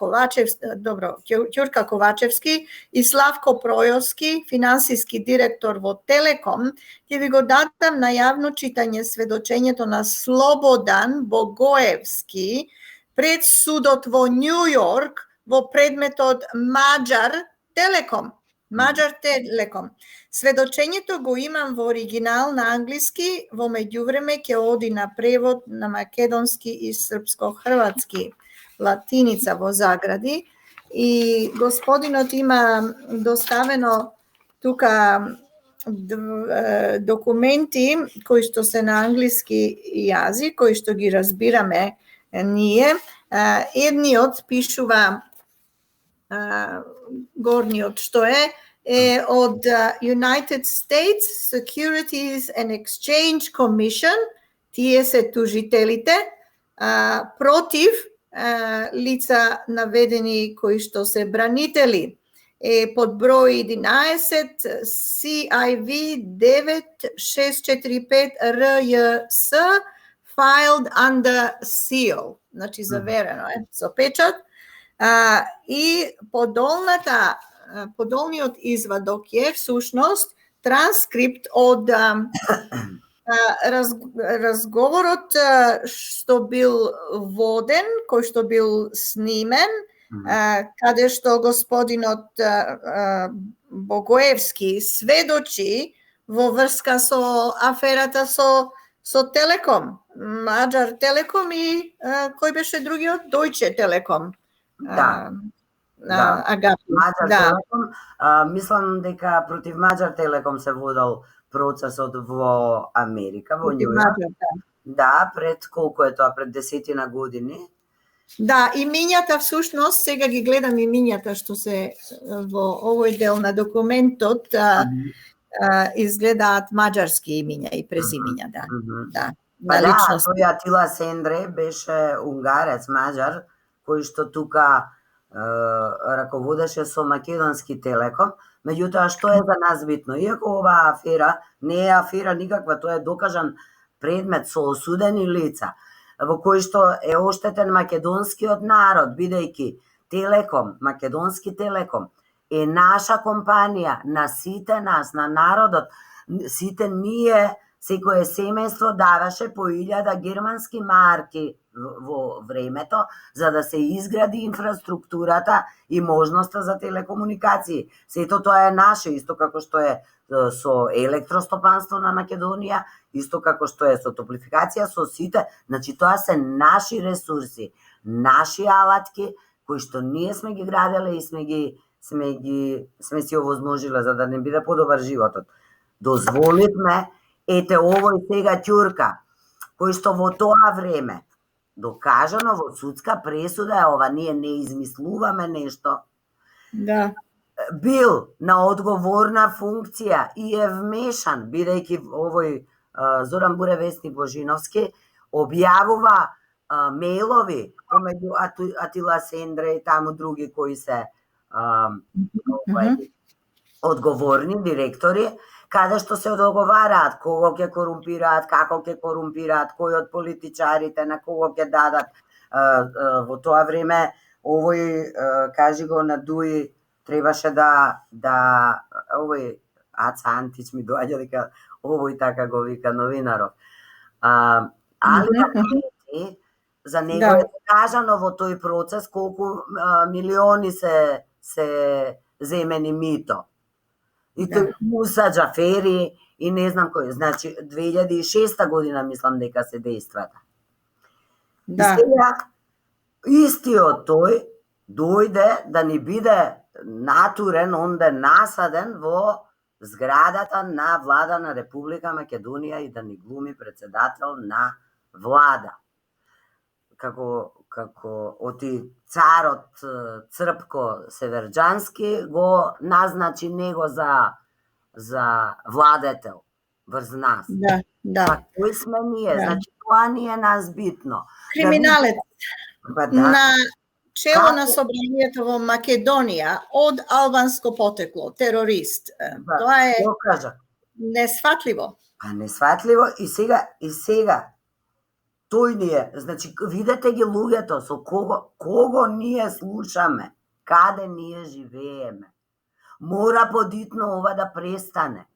Ковачевски и Славко Пројовски, финансиски директор во Телеком, ќе ви го дадам на јавно читање сведочењето на Слободан Богоевски пред судот во Њу Јорк во предметот Маđар Телеком. Маđар Телеком. Сведочењето го имам во оригинал на англиски, во меѓувреме ќе оди на превод на македонски и српско-хрватски, латиница во загради. И господинот има доставено тука документи кои што се на англиски јазик, кои што ги разбираме ние. Едниот пишува, горниот што е од United States Securities and Exchange Commission, тие се тужителите, против лица наведени кои што се бранители. Под број 11 CIV 9645 RJS filed under seal, значи заверено е со печат. И подолниот извадок е всушност транскрипт од разговорот што бил воден, кој што бил снимен, каде што господинот Богоевски сведочи во врска со аферата со Телеком, Маđар Телеком и кој беше другиот, Дојче Телеком. Да. Агапи. Маđar Телеком, мислам дека против Маđar Телеком се водел процесот во Америка, во Њу Јорк. Да, пред колку е тоа, пред 10 години. Да, имињата всушност, сега ги гледам имињата што се во овој дел на документот, изгледаат маđарски имиња и презимиња, да. Па да, тој Атила Сендре беше унгарец, маđар, кој што тука раководеше со македонски Телеком. Меѓутоа, што е за нас битно? Иако оваа афера не е афера никаква, тоа е докажан предмет со осудени лица, во кој што е оштетен македонскиот народ, бидејќи Телеком, македонски Телеком, е наша компанија, на сите нас, на народот, сите ние, секое семејство даваше по 1000 германски марки во времето, за да се изгради инфраструктурата и можноста за телекомуникации. Сето тоа е наше, исто како што е со електростопанство на Македонија, исто како што е со топлификација, со сите. Значи, тоа се наши ресурси, наши алатки, кои што ние сме ги граделе и сме си овозможиле за да не биде подобар животот. Дозволивме, ете овој сега Ќурка, кој што во тоа време, докажано во судска пресуда е ова, ние не измислуваме нешто. Да. Бил на одговорна функција и е вмешан, бидејќи овој Зоран Буревесник Божиновски објавува мејлови помеѓу Атила Сендре и таму други кои се одговорни директори, каде што се договараат кого ќе корумпираат, како ќе корумпираат, кој од политичарите на кого ќе дадат. Во тоа време овој, кажи го на Дуи, требаше да овој Аца Антич ми доаѓа дека овој така го вика новинаров. Али на Пети, за него е кажано во тој процес колку милиони се земени мито. И тој Муса Џафери и не знам кој. Значи, 2006 година мислам дека се дејствата. И сега, истиот тој дојде да ни биде натурен, онде насаден во зградата на влада на Република Македонија и да ни глуми председател на влада. Како оти царот Црпко Северџански го назначи него за владетел врз нас. Да. Кој сме ние? Значи, тоа ни е нас битно. Криминалец на чело на собранието во Македонија од албанско потекло, терорист. Тоа е несфатливо. Несфатливо и сега тој ни е, значи видете ги луѓето со кого ние слушаме, каде ние живееме. Мора подитно ова да престане.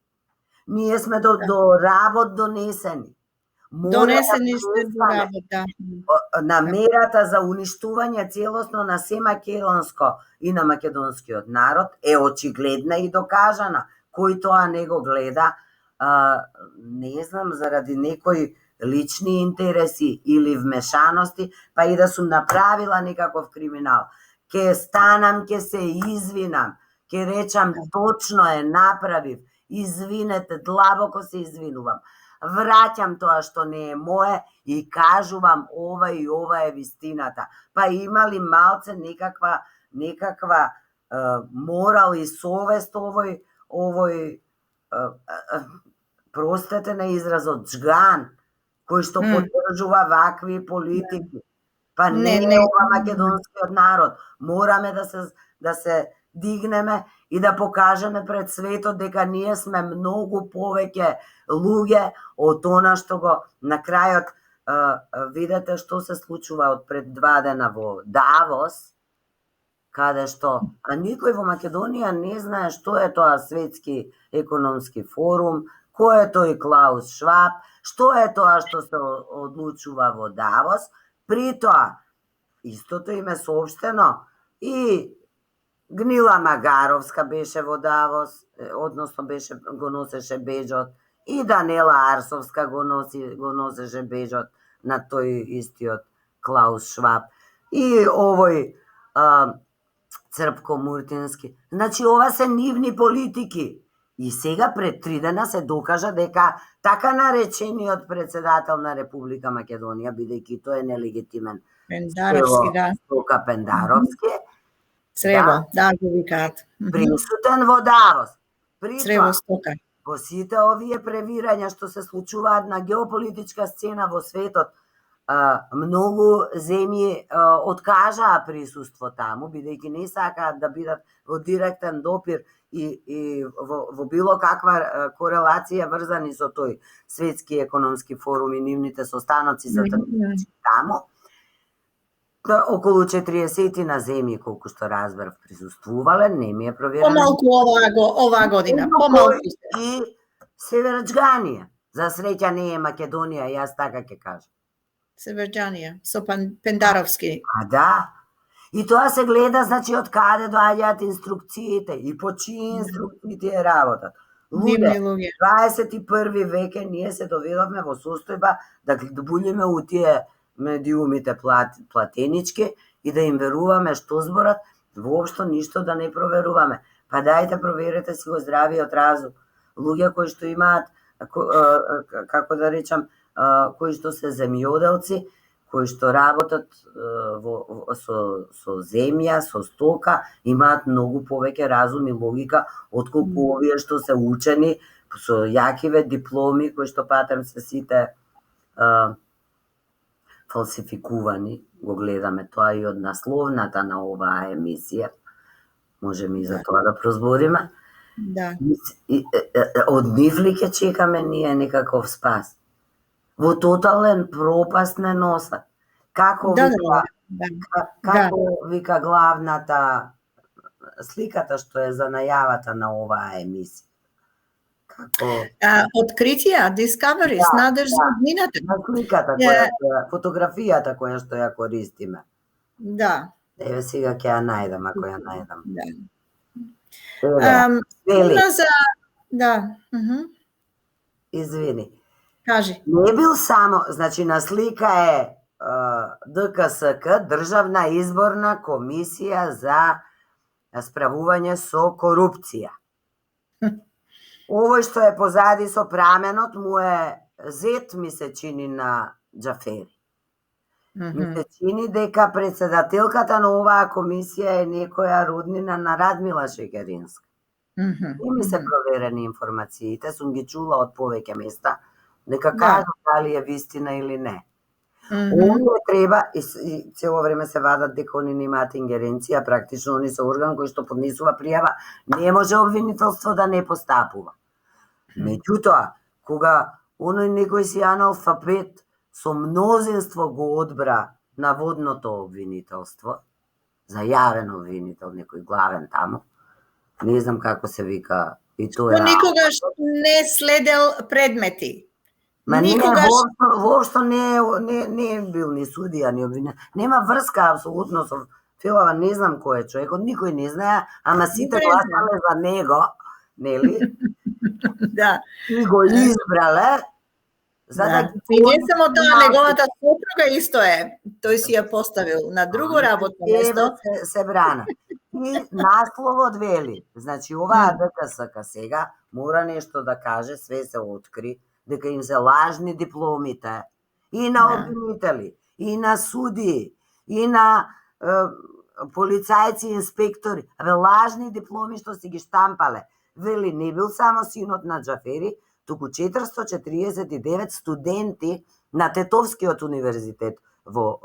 Ние сме до работ донесени. Донесени сте до работ, да. Намерата за уништување целосно на се македонско и на македонскиот народ е очигледна и докажана. Кој тоа не го гледа, не знам, заради некои лични интереси или вмешаности, па и да сум направила некаков криминал. Ке станам, ке се извинам, ке речам точно е направив, извинете, длабоко се извинувам. Враќам тоа што не е мое и кажувам ова и ова е вистината. Па има ли малце некаква морал и совест овој простете на изразот джган, кој што поддржува вакви политики. Па не ова македонскиот народ. Мораме да се дигнеме и да покажеме пред светот дека ние сме многу повеќе луѓе од она што го на крајот видете што се случува од пред 2 дена во Давос, каде што никој во Македонија не знае што е тоа светски економски форум, кој е тој Клаус Шваб, што е тоа што се одлучува во Давос. При тоа, истото им е соопштено и Гнила Магаровска беше во Давос, односно го носеше беџот, и Данела Арсовска го носеше беџот на тој истиот Клаус Шваб, и овој Црпко Муртински. Значи, ова се нивни политики. И сега пред 3 дена се докажа дека така наречениот председател на Република Македонија, бидејќи тој е нелегитимен, Стока Пендаровски, Црево, го викаат. Присутен во Давос. Црево Стока. Во сите овие превирања што се случуваат на геополитичка сцена во светот, многу земји откажаа присуство таму, бидејќи не сакаат да бидат во директен допир и во било каква корелација врзани со тој светски економски форум и нивните состаноци за таму. Околу 40 на земји, колку што разбрав, присуствувале, не ми е проверено. Помалку оваа година, помалку. И Северџганија. За среќа не е Македонија, јас така ќе кажам. Северџанија, со Пендаровски. Да. И тоа се гледа, значи, од каде доаѓаат инструкциите и по чии инструкции тие работат. Луѓе, 21 веке ние се доведовме во состојба да буљиме у тие медиумите платенички и да им веруваме што зборат, воопшто ништо да не проверуваме. Па дајте проверете си го здравиот разум. Луѓе кои што имаат, како да речам, кои што се земјоделци, кои што работат со земја, со стока, имаат многу повеќе разум и логика отколку овие што се учени со јакиве дипломи кои што патем се сите фалсификувани. Го гледаме тоа и од насловната на оваа емисија. Можеме и за тоа да прозбориме. Да. Од нив ли ќе чекаме ние некаков спас? Во тотален пропаст не носат. Како Да, вика, да. како вика главната сликата што е за најавата на оваа емисија? Како Откритија, Discoveries, надеж за иднината. на сликата фотографијата која што ја користиме. Да. Еве сега ќе ја најдам, ако ја најдам. Да. Вели, Има за да. извини. Кажи. Не бил само, значи на слика е ДКСК, Државна изборна комисија за справување со корупција. Овој што е позади со праменот му е зет, ми се чини, на Џафери. Ми се чини дека председателката на оваа комисија е некоја роднина на Радмила Шекеринска. И ми се проверени информациите, сум ги чула од повеќе места, дека кажат дали е вистина или не. Овие треба, и цело време се вадат дека они немаат ингеренција, практично они се орган кој што поднесува пријава, не може обвинителство да не постапува. Меѓутоа, кога оној некој си аналфабет со мнозинство го одбра наводното обвинителство, зајавен обвинител, некој главен таму, не знам како се вика, и тоа е... Никогаш не следел предмети. Никогаш... Воопшто не е бил ни судија, ни обвинител. Нема врска апсолутно со Филава, не знам кој е човекот, никој не знае, ама сите гласале за него, нели? Да. И го избрале, за да ги... И не само тоа, неговата сопруга исто е. Тој си ја поставил на друго работно место. Се брана. И насловот вели, значи оваа ДКСК сега мора нешто да каже, све се откри, дека им се лажни дипломите и на обвинители, и на суди, и на полицајци, инспектори, лажни дипломи што си ги штампале. Вели, не бил само синот на Џафери, туку 449 студенти на Тетовскиот универзитет во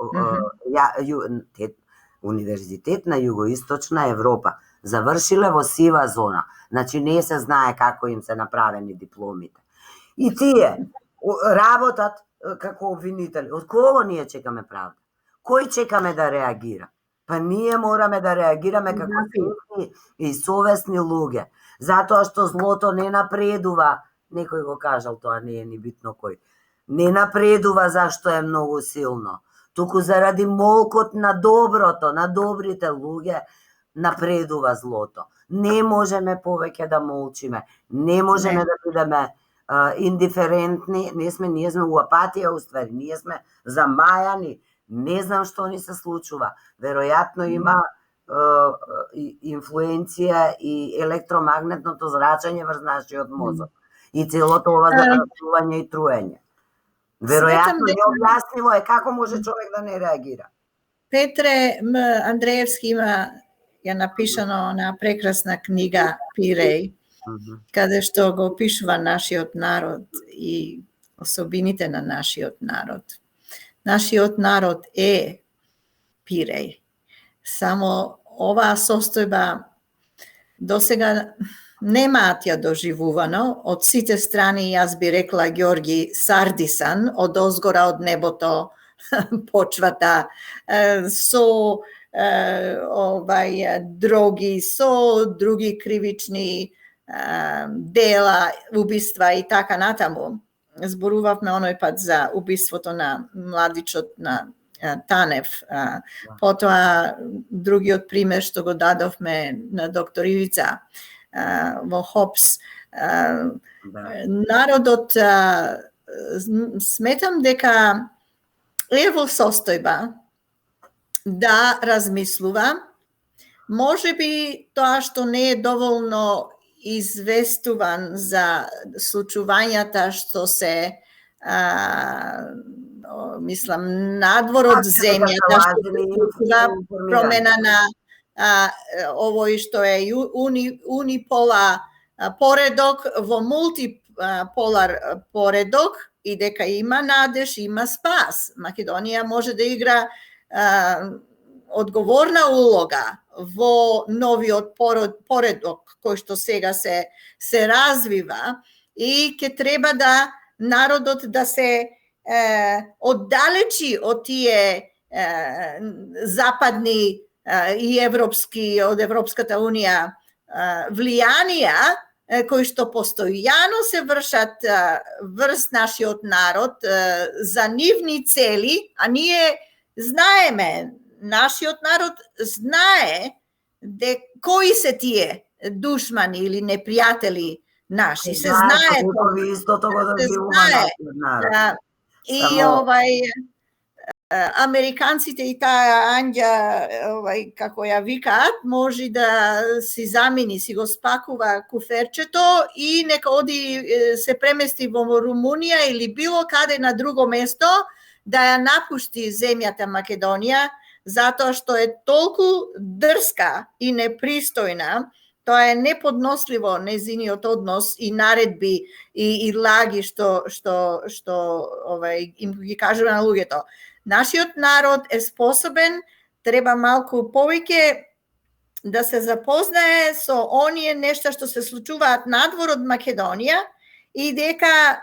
универзитет на југоисточна Европа. Завршиле во сива зона. Значи не се знае како им се направени дипломите. И тие работат како обвинители. Од кого ние чекаме правда? Кој чекаме да реагира? Па ние мораме да реагираме како свесни и совесни луѓе. Затоа што злото не напредува, некој го кажал, тоа не е ни битно кој, не напредува зашто е многу силно, туку заради молкот на доброто, на добрите луѓе, напредува злото. Не можеме повеќе да молчиме, не можеме да бидеме индиферентни, ние сме у апатија, уствари, ние сме замајани, не знам што ни се случува. Веројатно има инфлуенција и електромагнетното зрачење врз нашиот мозок. И целото ова запрашување и труење. Веројатно необјаснимо е како може човек да не реагира. Петре Андреевски има ја напишано на прекрасна книга Пиреј, каде што го опишува нашиот народ и особините на нашиот народ. Нашиот народ е Пиреј. Само оваа состојба досега немаат ја доживувано од сите страни, јас би рекла Ѓорги Сардисан, од озгора од небото почвата со дроги, со други кривични дела, убиства и така натаму. Зборувавме оној пат за убиството на младичот на Танев. Потоа другиот пример што го дадовме на доктор Ивица во Хопс. Народот, сметам дека е во состојба да размислува. Може би тоа што не е доволно известуван за случувањата што се мислам надвор од земјата, што промена на овој што е унипола поредок во мултиполар поредок и дека има надеж, има спас. Македонија може да игра odgovorna uloga во новиот поредок кој што сега се развива и ќе треба да народот да се оддалечи од тие западни и европски, од Европската унија влијанија кои што постојано се вршат врз нашиот народ за нивни цели, а ние знаеме, нашиот народ знае кои се тие душмани или непријатели наши. Се знае тоа. Истото го добивува. И американците и таа Анѓа, како ја викаат, може да си замени, си го спакува куферчето и нека оди се премести во Румунија или било каде на друго место, да ја напушти земјата Македонија, затоа што е толку дрска и непристојна. Тоа е неподносливо незиниот однос и наредби и лаги што им ги кажува на луѓето. Нашиот народ е способен, треба малку повеќе да се запознае со оние нешта што се случуваат надвор од Македонија и дека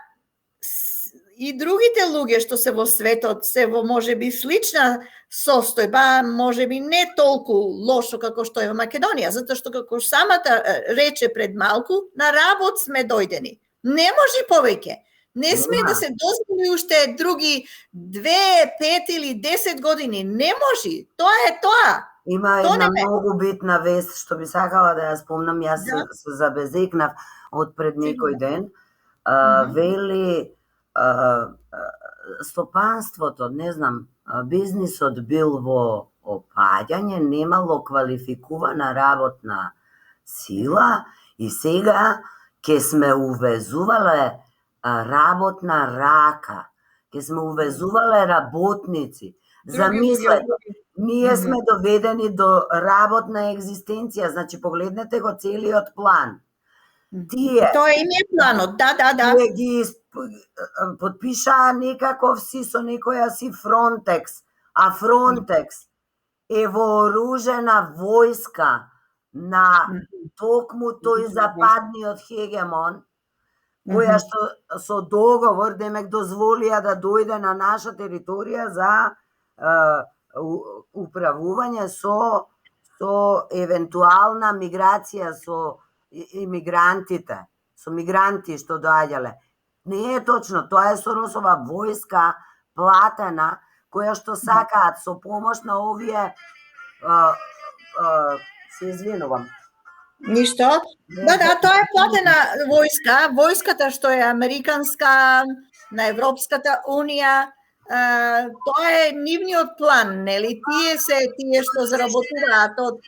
и другите луѓе што се во светот се во можеби слична состојба, можеби не толку лошо како што е во Македонија, затоа што како самата рече пред малку, на работ сме дојдени. Не може повеќе. Не сме да се дозволи уште други 2, 5 или 10 години. Не може. Тоа е тоа. Има една многу битна вест што би сакала да ја спомнам. Јас се забезекнав од пред некој ден. Вели стопанството, не знам, бизнисот бил во опаѓање, немало квалификувана работна сила и сега ќе сме увезувале работна рака, ќе сме увезувале работници. Замислете, ние сме доведени до работна екзистенција, значи погледнете го целиот план. Тие тоа им е планот, да. Тие ги подпишаа некаков си со некоја си Фронтекс, а Фронтекс е вооружена војска на токму тој западниот хегемон, која што со договор демек дозволија да дојде на наша територија за управување со евентуална миграција со имигрантите, со мигранти што доаѓале. Не е точно, тоа е Соросова војска платена, која што сакаат со помош на овие се извинувам. Ништо? Да, тоа е платена војска, војската што е американска, на Европската унија, тоа е нивниот план, нели? Тие се тие што заработуваат од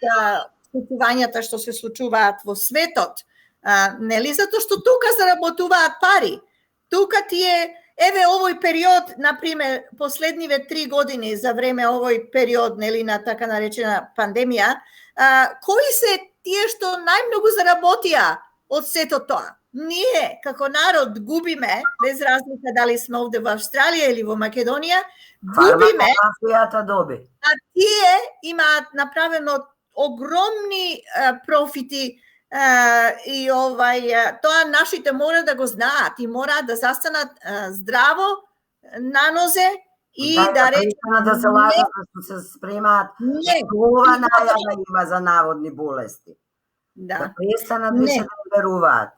случувањата што се случуваат во светот, нели? Затоа што тука заработуваат пари. Тука тие, еве овој период, например, последниве 3 години за време овој период, нели, на така наречена пандемија, кои се тие што најмногу заработија од сето тоа? Ние, како народ, губиме, без разлика дали сме овде во Австралија или во Македонија, губиме, а тие имаат направено огромни профити и тоа нашите мора да го знаат и мора да застанат здраво на нозе и да речат да се лажат што се спремаат. Ова најава има за наводни болести. Да престанат више да веруваат.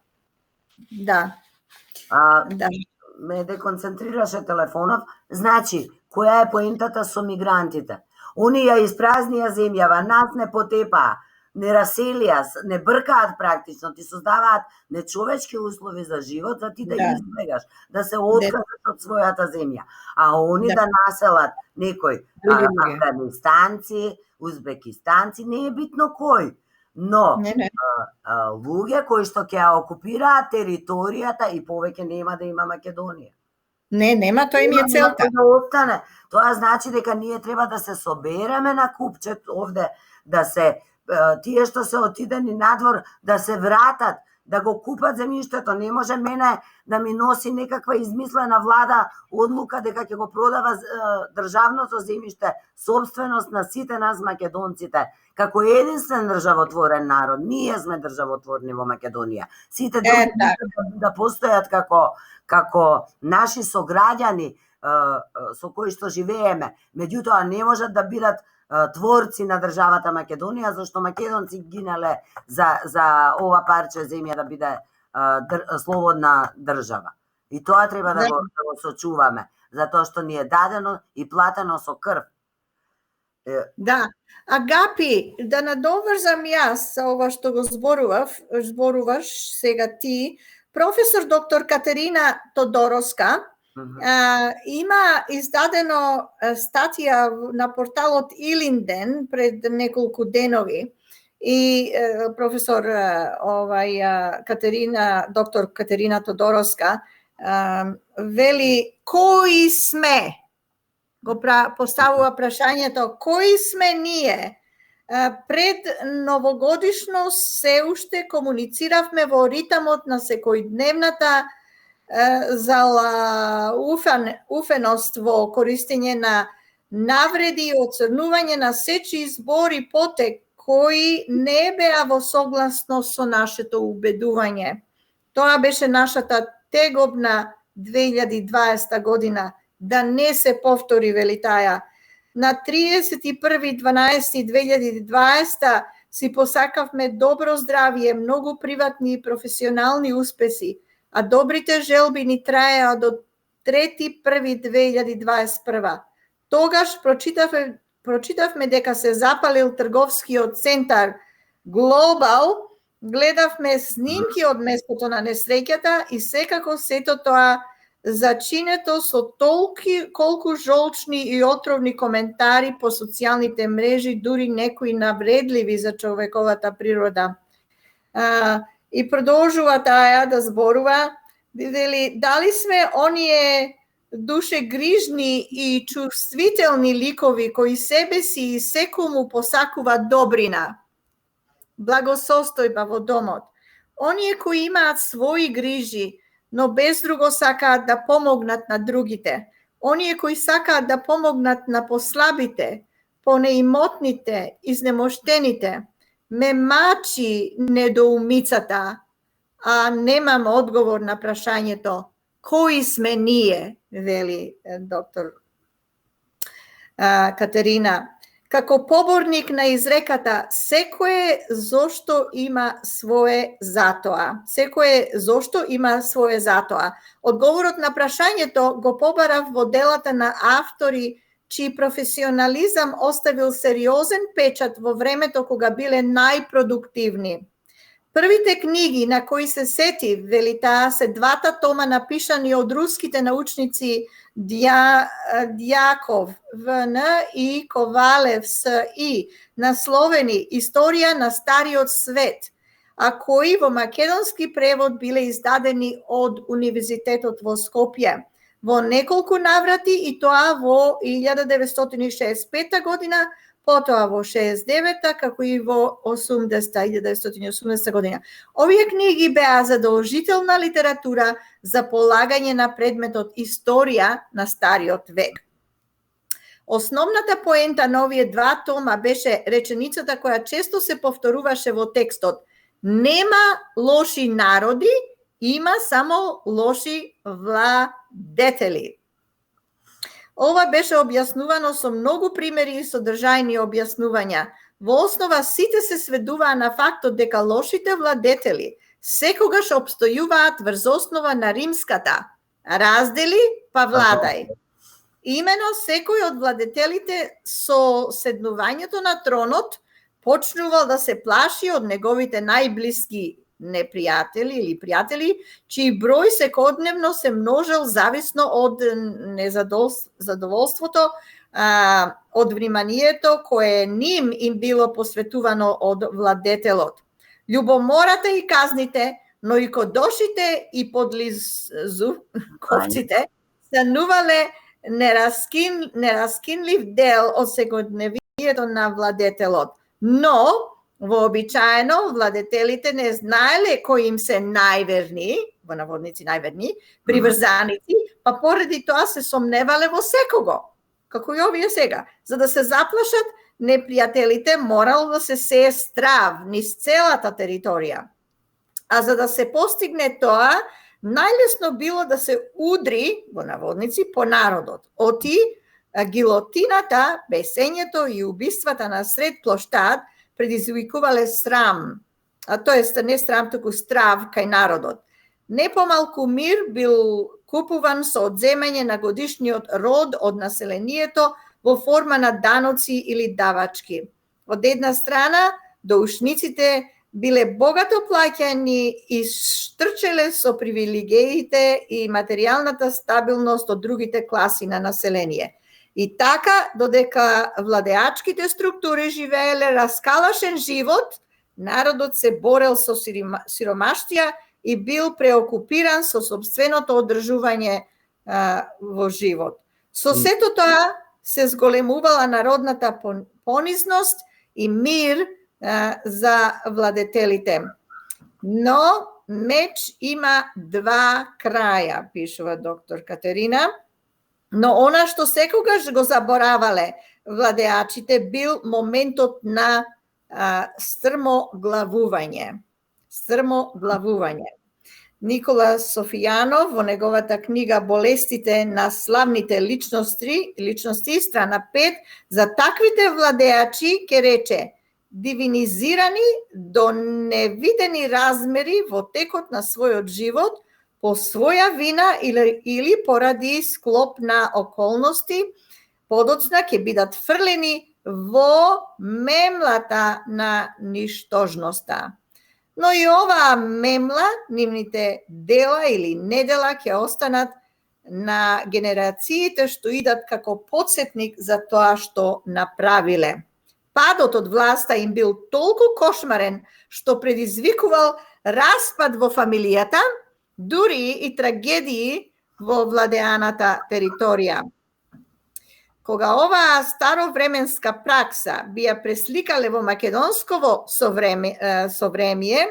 Да. Ме деконцентрираше телефонов. Значи, која е поентата со мигрантите? Они ја испразнија земјава, нас не потепаа, не раселија, не бркаат практично, ти создаваат нечовечки услови за живот, за ти да ги избегаш, да се откажеш од својата земја. А они да населат некој афганистанци, узбекистанци, не е битно кој. Но луѓе кои што ќе ја окупираат територијата и повеќе нема да има Македонија. Нема, тоа им е целта. Тоа значи дека ние треба да се собереме на купчет овде, да се тие што се отидени надвор да се вратат, да го купат земјиштето, не може мене да ми носи некаква измислена влада одлука дека ќе го продава државното земјиште, собственост на сите нас македонците, како единствен државотворен народ. Ние сме државотворни во Македонија. Сите други да постојат како наши сограѓани со кои што живееме, меѓутоа не можат да бидат творци на државата Македонија, зашто македонци гинале за ова парче земја да биде слободна држава. И тоа треба да го сочуваме, затоа што ни е дадено и платено со крв. Да. Агапи, да надоврзам јас за ова што го зборуваш сега ти. Професор доктор Катерина Тодороска има издадено статија на порталот Илинден пред неколку денови и професор доктор Катерина Тодороска вели кои сме, го поставува прашањето кои сме ние. Пред новогодишно се уште комунициравме во ритмот на секојдневната уфеност во користење на навреди и оцрнување на сечи збор и потек кои не беа во согласност со нашето убедување. Тоа беше нашата тегобна 2020 година, да не се повтори, вели таја. На 31.12.2020 си посакавме добро здравје, многу приватни и професионални успеси, а добрите желби ни траеа до 3.1.2021. Тогаш прочитавме дека се запалил трговскиот центар Глобал, гледавме снимки од местото на несреќата и секако сето тоа зачинето со колку жолчни и отровни коментари по социјалните мрежи, дури некои навредливи за човековата природа. И продолжува таја да зборува, дали сме оние душегрижни и чувствителни ликови кои себе си и секому посакува добрина, благосостојба во домот, оние кои имаат своји грижи, но без друго сакаат да помогнат на другите, оние кои сакаат да помогнат на послабите, понеимотните, изнемоштените. Ме мачи недоумицата, а немам одговор на прашањето кои сме ние, вели доктор Катерина. Како поборник на изреката секое зошто има свое затоа. Секое зошто има свое затоа. Одговорот на прашањето го побарав во делата на автори чиј професионализам оставил сериозен печат во времето кога биле најпродуктивни. Првите книги на кои се сети, вели таа, се двата тома напишани од руските научници Дјаков ВН и Ковалев СИ, насловени Историја на Стариот свет, а кои во македонски превод биле издадени од Универзитетот во Скопје во неколку наврати, и тоа во 1965 година, потоа во 69-та, како и во 1980 година. Овие книги беа задолжителна литература за полагање на предметот Историја на Стариот век. Основната поента на овие два тома беше реченицата која често се повторуваше во текстот: нема лоши народи, има само лоши владетели. Ова беше објаснувано со многу примери и содржајни објаснувања. Во основа сите се сведуваа на фактот дека лошите владетели секогаш обстојуваат врз основа на римската раздели па владај. Имено секој од владетелите со седнувањето на тронот почнувал да се плаши од неговите најблиски непријатели или пријатели, чиј број секојдневно се множел зависно од задоволството, од вниманието кое им било посветувано од владетелот. Љубомората и казните, но и кодошите и подлизувковците станувале нераскинлив дел од секојдневието на владетелот. Но Вообичаено, владетелите не знаеле кои им се најверни, во наводници најверни, приврзаници, па поради тоа се сомневале во секого, како и овие сега. За да се заплашат, непријателите морало да се сее страв низ целата територија. А за да се постигне тоа, најлесно било да се удри, во наводници, по народот. Оти, гилотината, бесењето и убиствата на сред плоштад предизвикувале срам, тоест не срам, туку страв кај народот. Не помалку мир бил купуван со одземање на годишниот род од населението во форма на даноци или давачки. Од една страна, доушниците биле богато плаќани и штрчеле со привилегиите и материјалната стабилност од другите класи на население. И така, додека владеачките структури живееле раскалашен живот, народот се борел со сиромаштија и бил преокупиран со собственото одржување во живот. Со сето тоа се зголемувала народната понизност и мир за владетелите. Но меч има два краја, пишува доктор Катерина. Но она што секогаш го заборавале владеачите бил моментот на стрмоглавување. Никола Софијанов во неговата книга Болестите на славните личности, страна 5, за таквите владеачи ке рече: дивинизирани до невидени размери во текот на својот живот, по своја вина или поради склоп на околности, подоцна ќе бидат фрлени во мемлата на ништожноста. Но и оваа мемла, нивните дела или недела ќе останат на генерациите што идат како подсетник за тоа што направиле. Падот од власта им бил толку кошмарен што предизвикувал распад во фамилијата, дури и трагедии во владеаната територија. Кога оваа старовременска пракса би ја пресликале во македонсково совремие,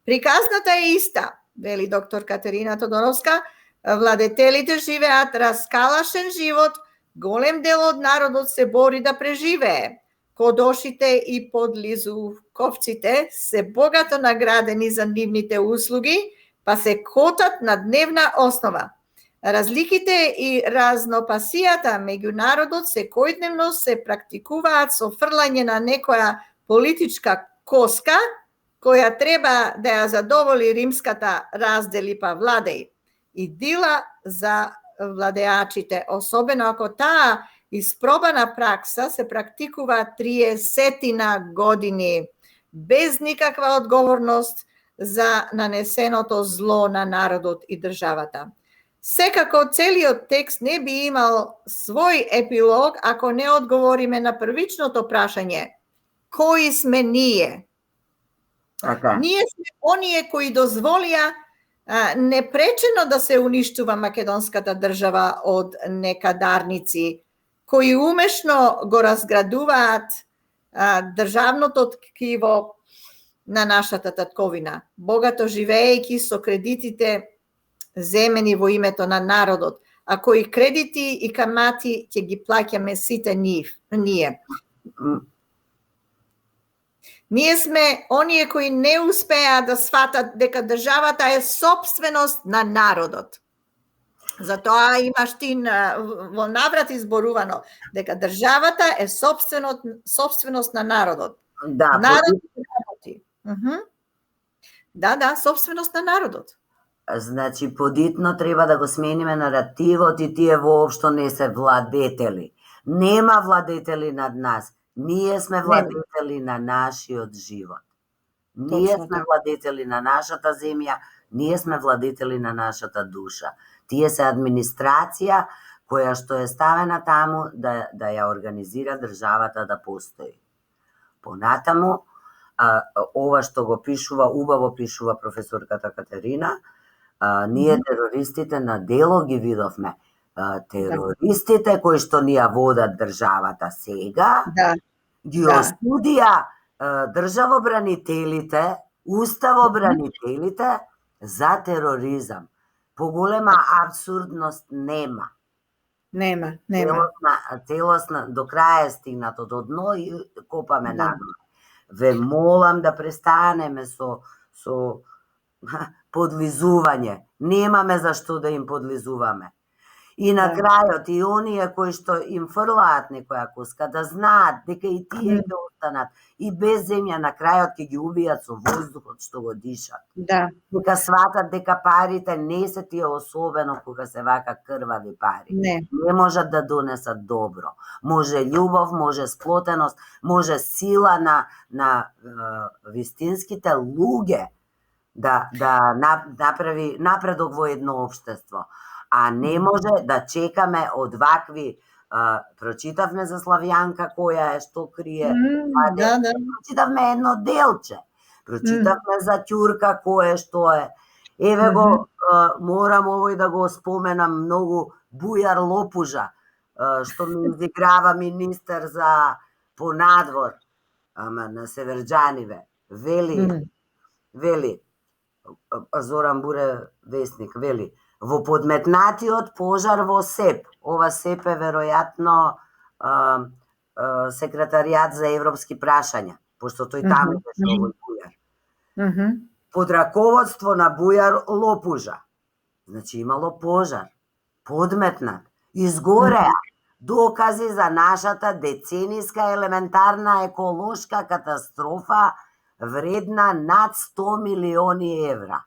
приказната е иста, вели доктор Катерина Тодоровска. Владетелите живеат раскалашен живот, голем дел од народот се бори да преживее. Кодошите и подлизуковците се богато наградени за нивните услуги, па се котат на дневна основа. Разликите и разнопасијата меѓу народот секојдневно се практикуваат со фрлање на некоја политичка коска, која треба да ја задоволи римската раздели па владеј. Идила за владеачите, особено ако таа испробана пракса се практикува 30 години, без никаква одговорност за нанесеното зло на народот и државата. Секако целиот текст не би имал свој епилог ако не одговориме на првичното прашање: кои сме ние? Ние сме оние кои дозволија непречено да се уништува македонската држава од некадарници, кои умешно го разградуваат државното ткиво на нашата татковина, богато живеејќи со кредитите земени во името на народот, а кои кредити и камати ќе ги плаќаме сите ние. Ние сме оние кои не успеа да сватат дека државата е собственост на народот. Затоа имаш ти во наврат изборувано дека државата е собственост на народот. Да, народот работи. Да, собственост на народот. Значи, подитно треба да го смениме наративот и тие воопшто не се владетели. Нема владетели над нас. Ние сме владетели на нашиот живот. Ние сме владетели на нашата земја, ние сме владетели на нашата душа. Тие се администрација која што е ставена таму да ја организира државата да постои. Понатаму, ова што го пишува, убаво пишува професорката Катерина, ние терористите на дело ги видовме. Терористите кои што ни ја водат државата сега, ги осудија државобранителите, уставобранителите за тероризам. Поголема абсурдност нема. Нема. Целосна, до крај е стигнато до дно и копаме Да. нагоре. Ве молам да престанеме со подлизување. Немаме за што да им подлизуваме. И на крајот, и оние кои што им фрлаат некоја коска, да знаат дека и тие ќе останат и без земја, на крајот ќе ги убијат со воздухот што го дишат. Да. Дека сватат дека парите не се тие, особено кога се вака крвави пари. Не можат да донесат добро. Може љубов, може сплотеност, може сила на вистинските луѓе да направи напредок во едно општество. А не може да чекаме од вакви, прочитавме за Славјанка која е, што крие, прочитавме едно делче, прочитавме за Ќурка кој е, што е. Еве го, морам овој да го споменам многу, Бујар Лопужа, што ми изиграва министер за понадвор, ама на Северџаниве, вели, Зоран Буре весник, вели, во подметнатиот пожар во СЕП, ова СЕП е веројатно секретаријат за европски прашања, пошто тој таму беше овој Бујар. Под раководство на Бујар Лопужа, значи имало пожар, подметнат, изгореа докази за нашата децениска елементарна еколошка катастрофа вредна над 100 милиони евра.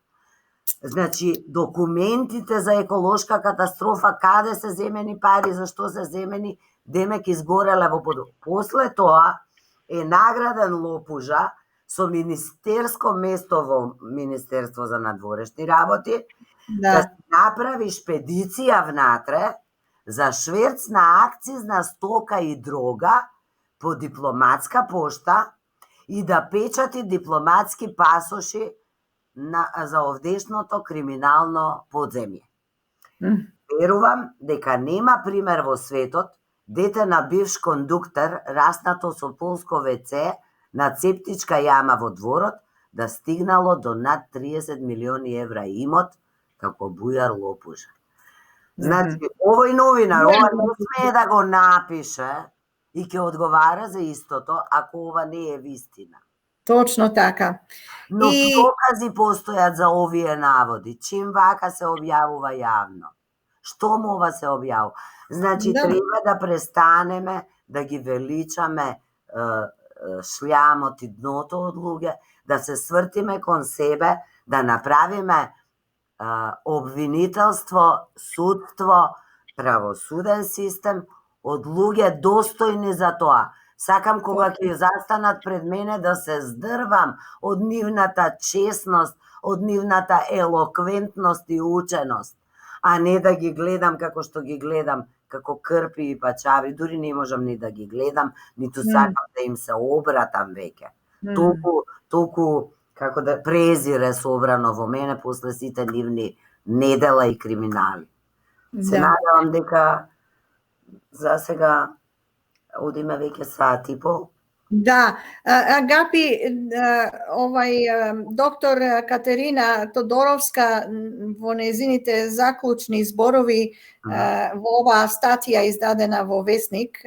Значи, документите за еколошка катастрофа, каде се земени пари, зашто се земени, демек изгореле во подо. После тоа е награден Лопужа со министерско место во Министерство за надворешни работи, да се направи шпедиција внатре за шверц на акцизна стока и дрога по дипломатска пошта и да печати дипломатски пасоши за овдешното криминално подземје. Верувам дека нема пример во светот дете на бивш кондуктор раснато со полско ВЦ на септичка јама во дворот да стигнало до над 30 милиони евра имот како Бујар Лопужа. Значи, овој новинар, ова не смее да го напише и ќе одговара за истото ако ова не е вистина. Точно така. Но докази постојат за овие наводи. Чим вака се објавува јавно? Штом ова се објавува? Значи, треба да престанеме да ги величаме шлямот и дното од луѓе, да се свртиме кон себе, да направиме обвинителство, судство, правосуден систем од луѓе достојни за тоа. Сакам кога ќе застанат пред мене да се здрвам од нивната честност, од нивната елоквентност и ученост, а не да ги гледам како што ги гледам, како крпи и пачави. Дури не можам ни да ги гледам, ниту сакам да им се обратам веќе. Толку како да презире собрано во мене после сите нивни недела и криминали. Се надевам дека за сега одиме веќе сат и пол. Да, Агапи, доктор Катерина Тодоровска во незините заклучни зборови во оваа статија издадена во Весник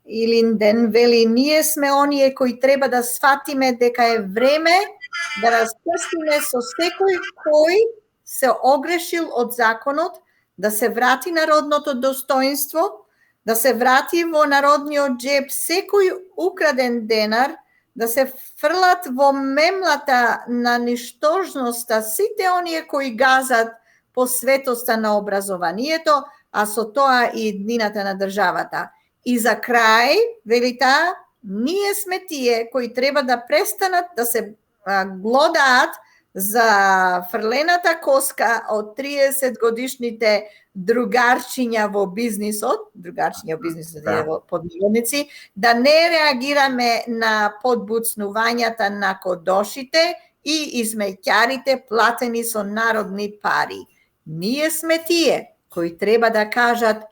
Илинден вели: ние сме оние кои треба да сфатиме дека е време да раскрстиме со секој кој се огрешил од законот, да се врати народното достоинство, да се врати во народниот джеб секој украден денар, да се фрлат во мемлата на ништожноста сите оние кои газат по светоста на образованието, а со тоа и иднината на државата. И за крај, вели таа, ние сме тие кои треба да престанат да се глодаат за фрлената коска од 30 годишните другарчиња во бизнисот, во подводници, да не реагираме на подбуцнувањата на кодошите и измеќарите платени со народни пари. Ние сме тие кои треба да кажат: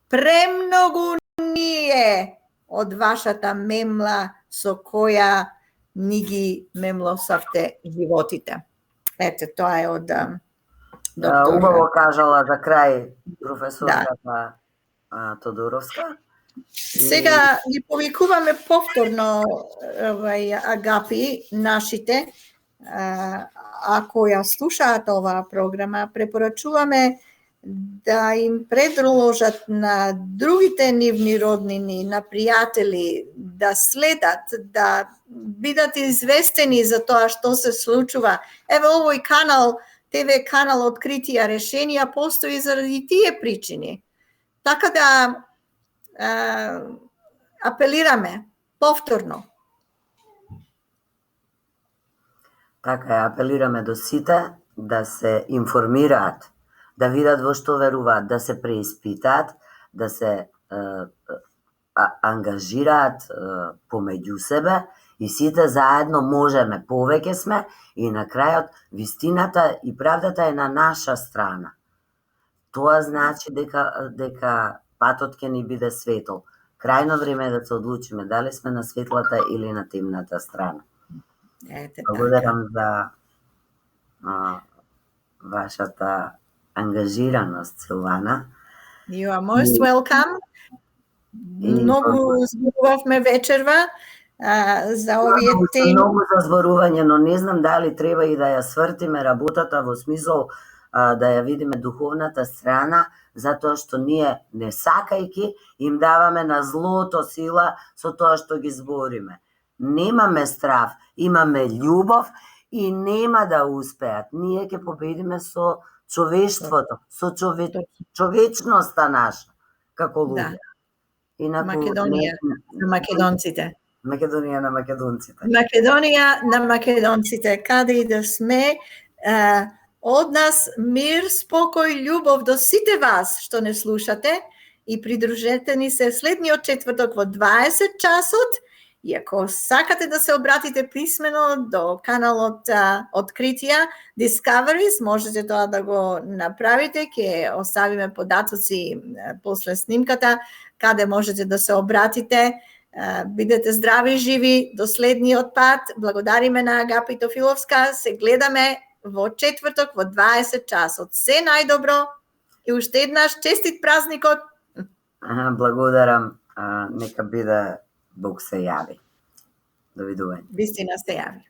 премногу ние од вашата мемла со која ни ги мемлосавте животите. Ете, тоа е од доктор. Убаво кажала за крај професорката Тодоровска. Сега ги повикуваме повторно агапи нашите, ако ја слушаат оваа програма, препорачуваме да им предложат на другите нивни роднини, на пријатели, да следат, да бидат известени за тоа што се случува. Еве овој канал, ТВ канал Откритија решенија постои заради тие причини. Така да апелираме повторно. Така е, апелираме до сите да се информираат, да видат во што веруваат, да се преиспитаат, да се ангажираат помеѓу себе и сите заедно можеме, повеќе сме и на крајот вистината и правдата е на наша страна. Тоа значи дека патот ќе ни биде светол. Крајно време е да се одлучиме дали сме на светлата или на темната страна. Благодарам за вашата ангажираност, Силвана. You are most welcome. Многу зборувавме вечерва за овие теми. Многу за зборување, но не знам дали треба и да ја свртиме работата во смисол да ја видиме духовната страна, затоа што ние, не сакајки, им даваме на злото сила со тоа што ги збориме. Немаме страв, имаме љубов и нема да успеат. Ние ќе победиме со човештвото, со човечноста наша, како луѓе. Македонија на македонците. Македонија на македонците. Македонија на македонците. Каде и да сме, од нас мир, спокој, љубов до сите вас што не слушате и придружете ни се следниот четврток во 20 часот. И ако сакате да се обратите писмено до каналот Откритија Discoveries, можете тоа да го направите. Ќе оставиме податоци после снимката каде можете да се обратите. Бидете здрави, живи до следниот пат. Благодариме на Агапи Тофиловска. Се гледаме во четврток во 20 часот. Се најдобро и уште еднаш честит празникот. Благодарам. Нека биде Бог се јави. Довидување. Вистина се јави.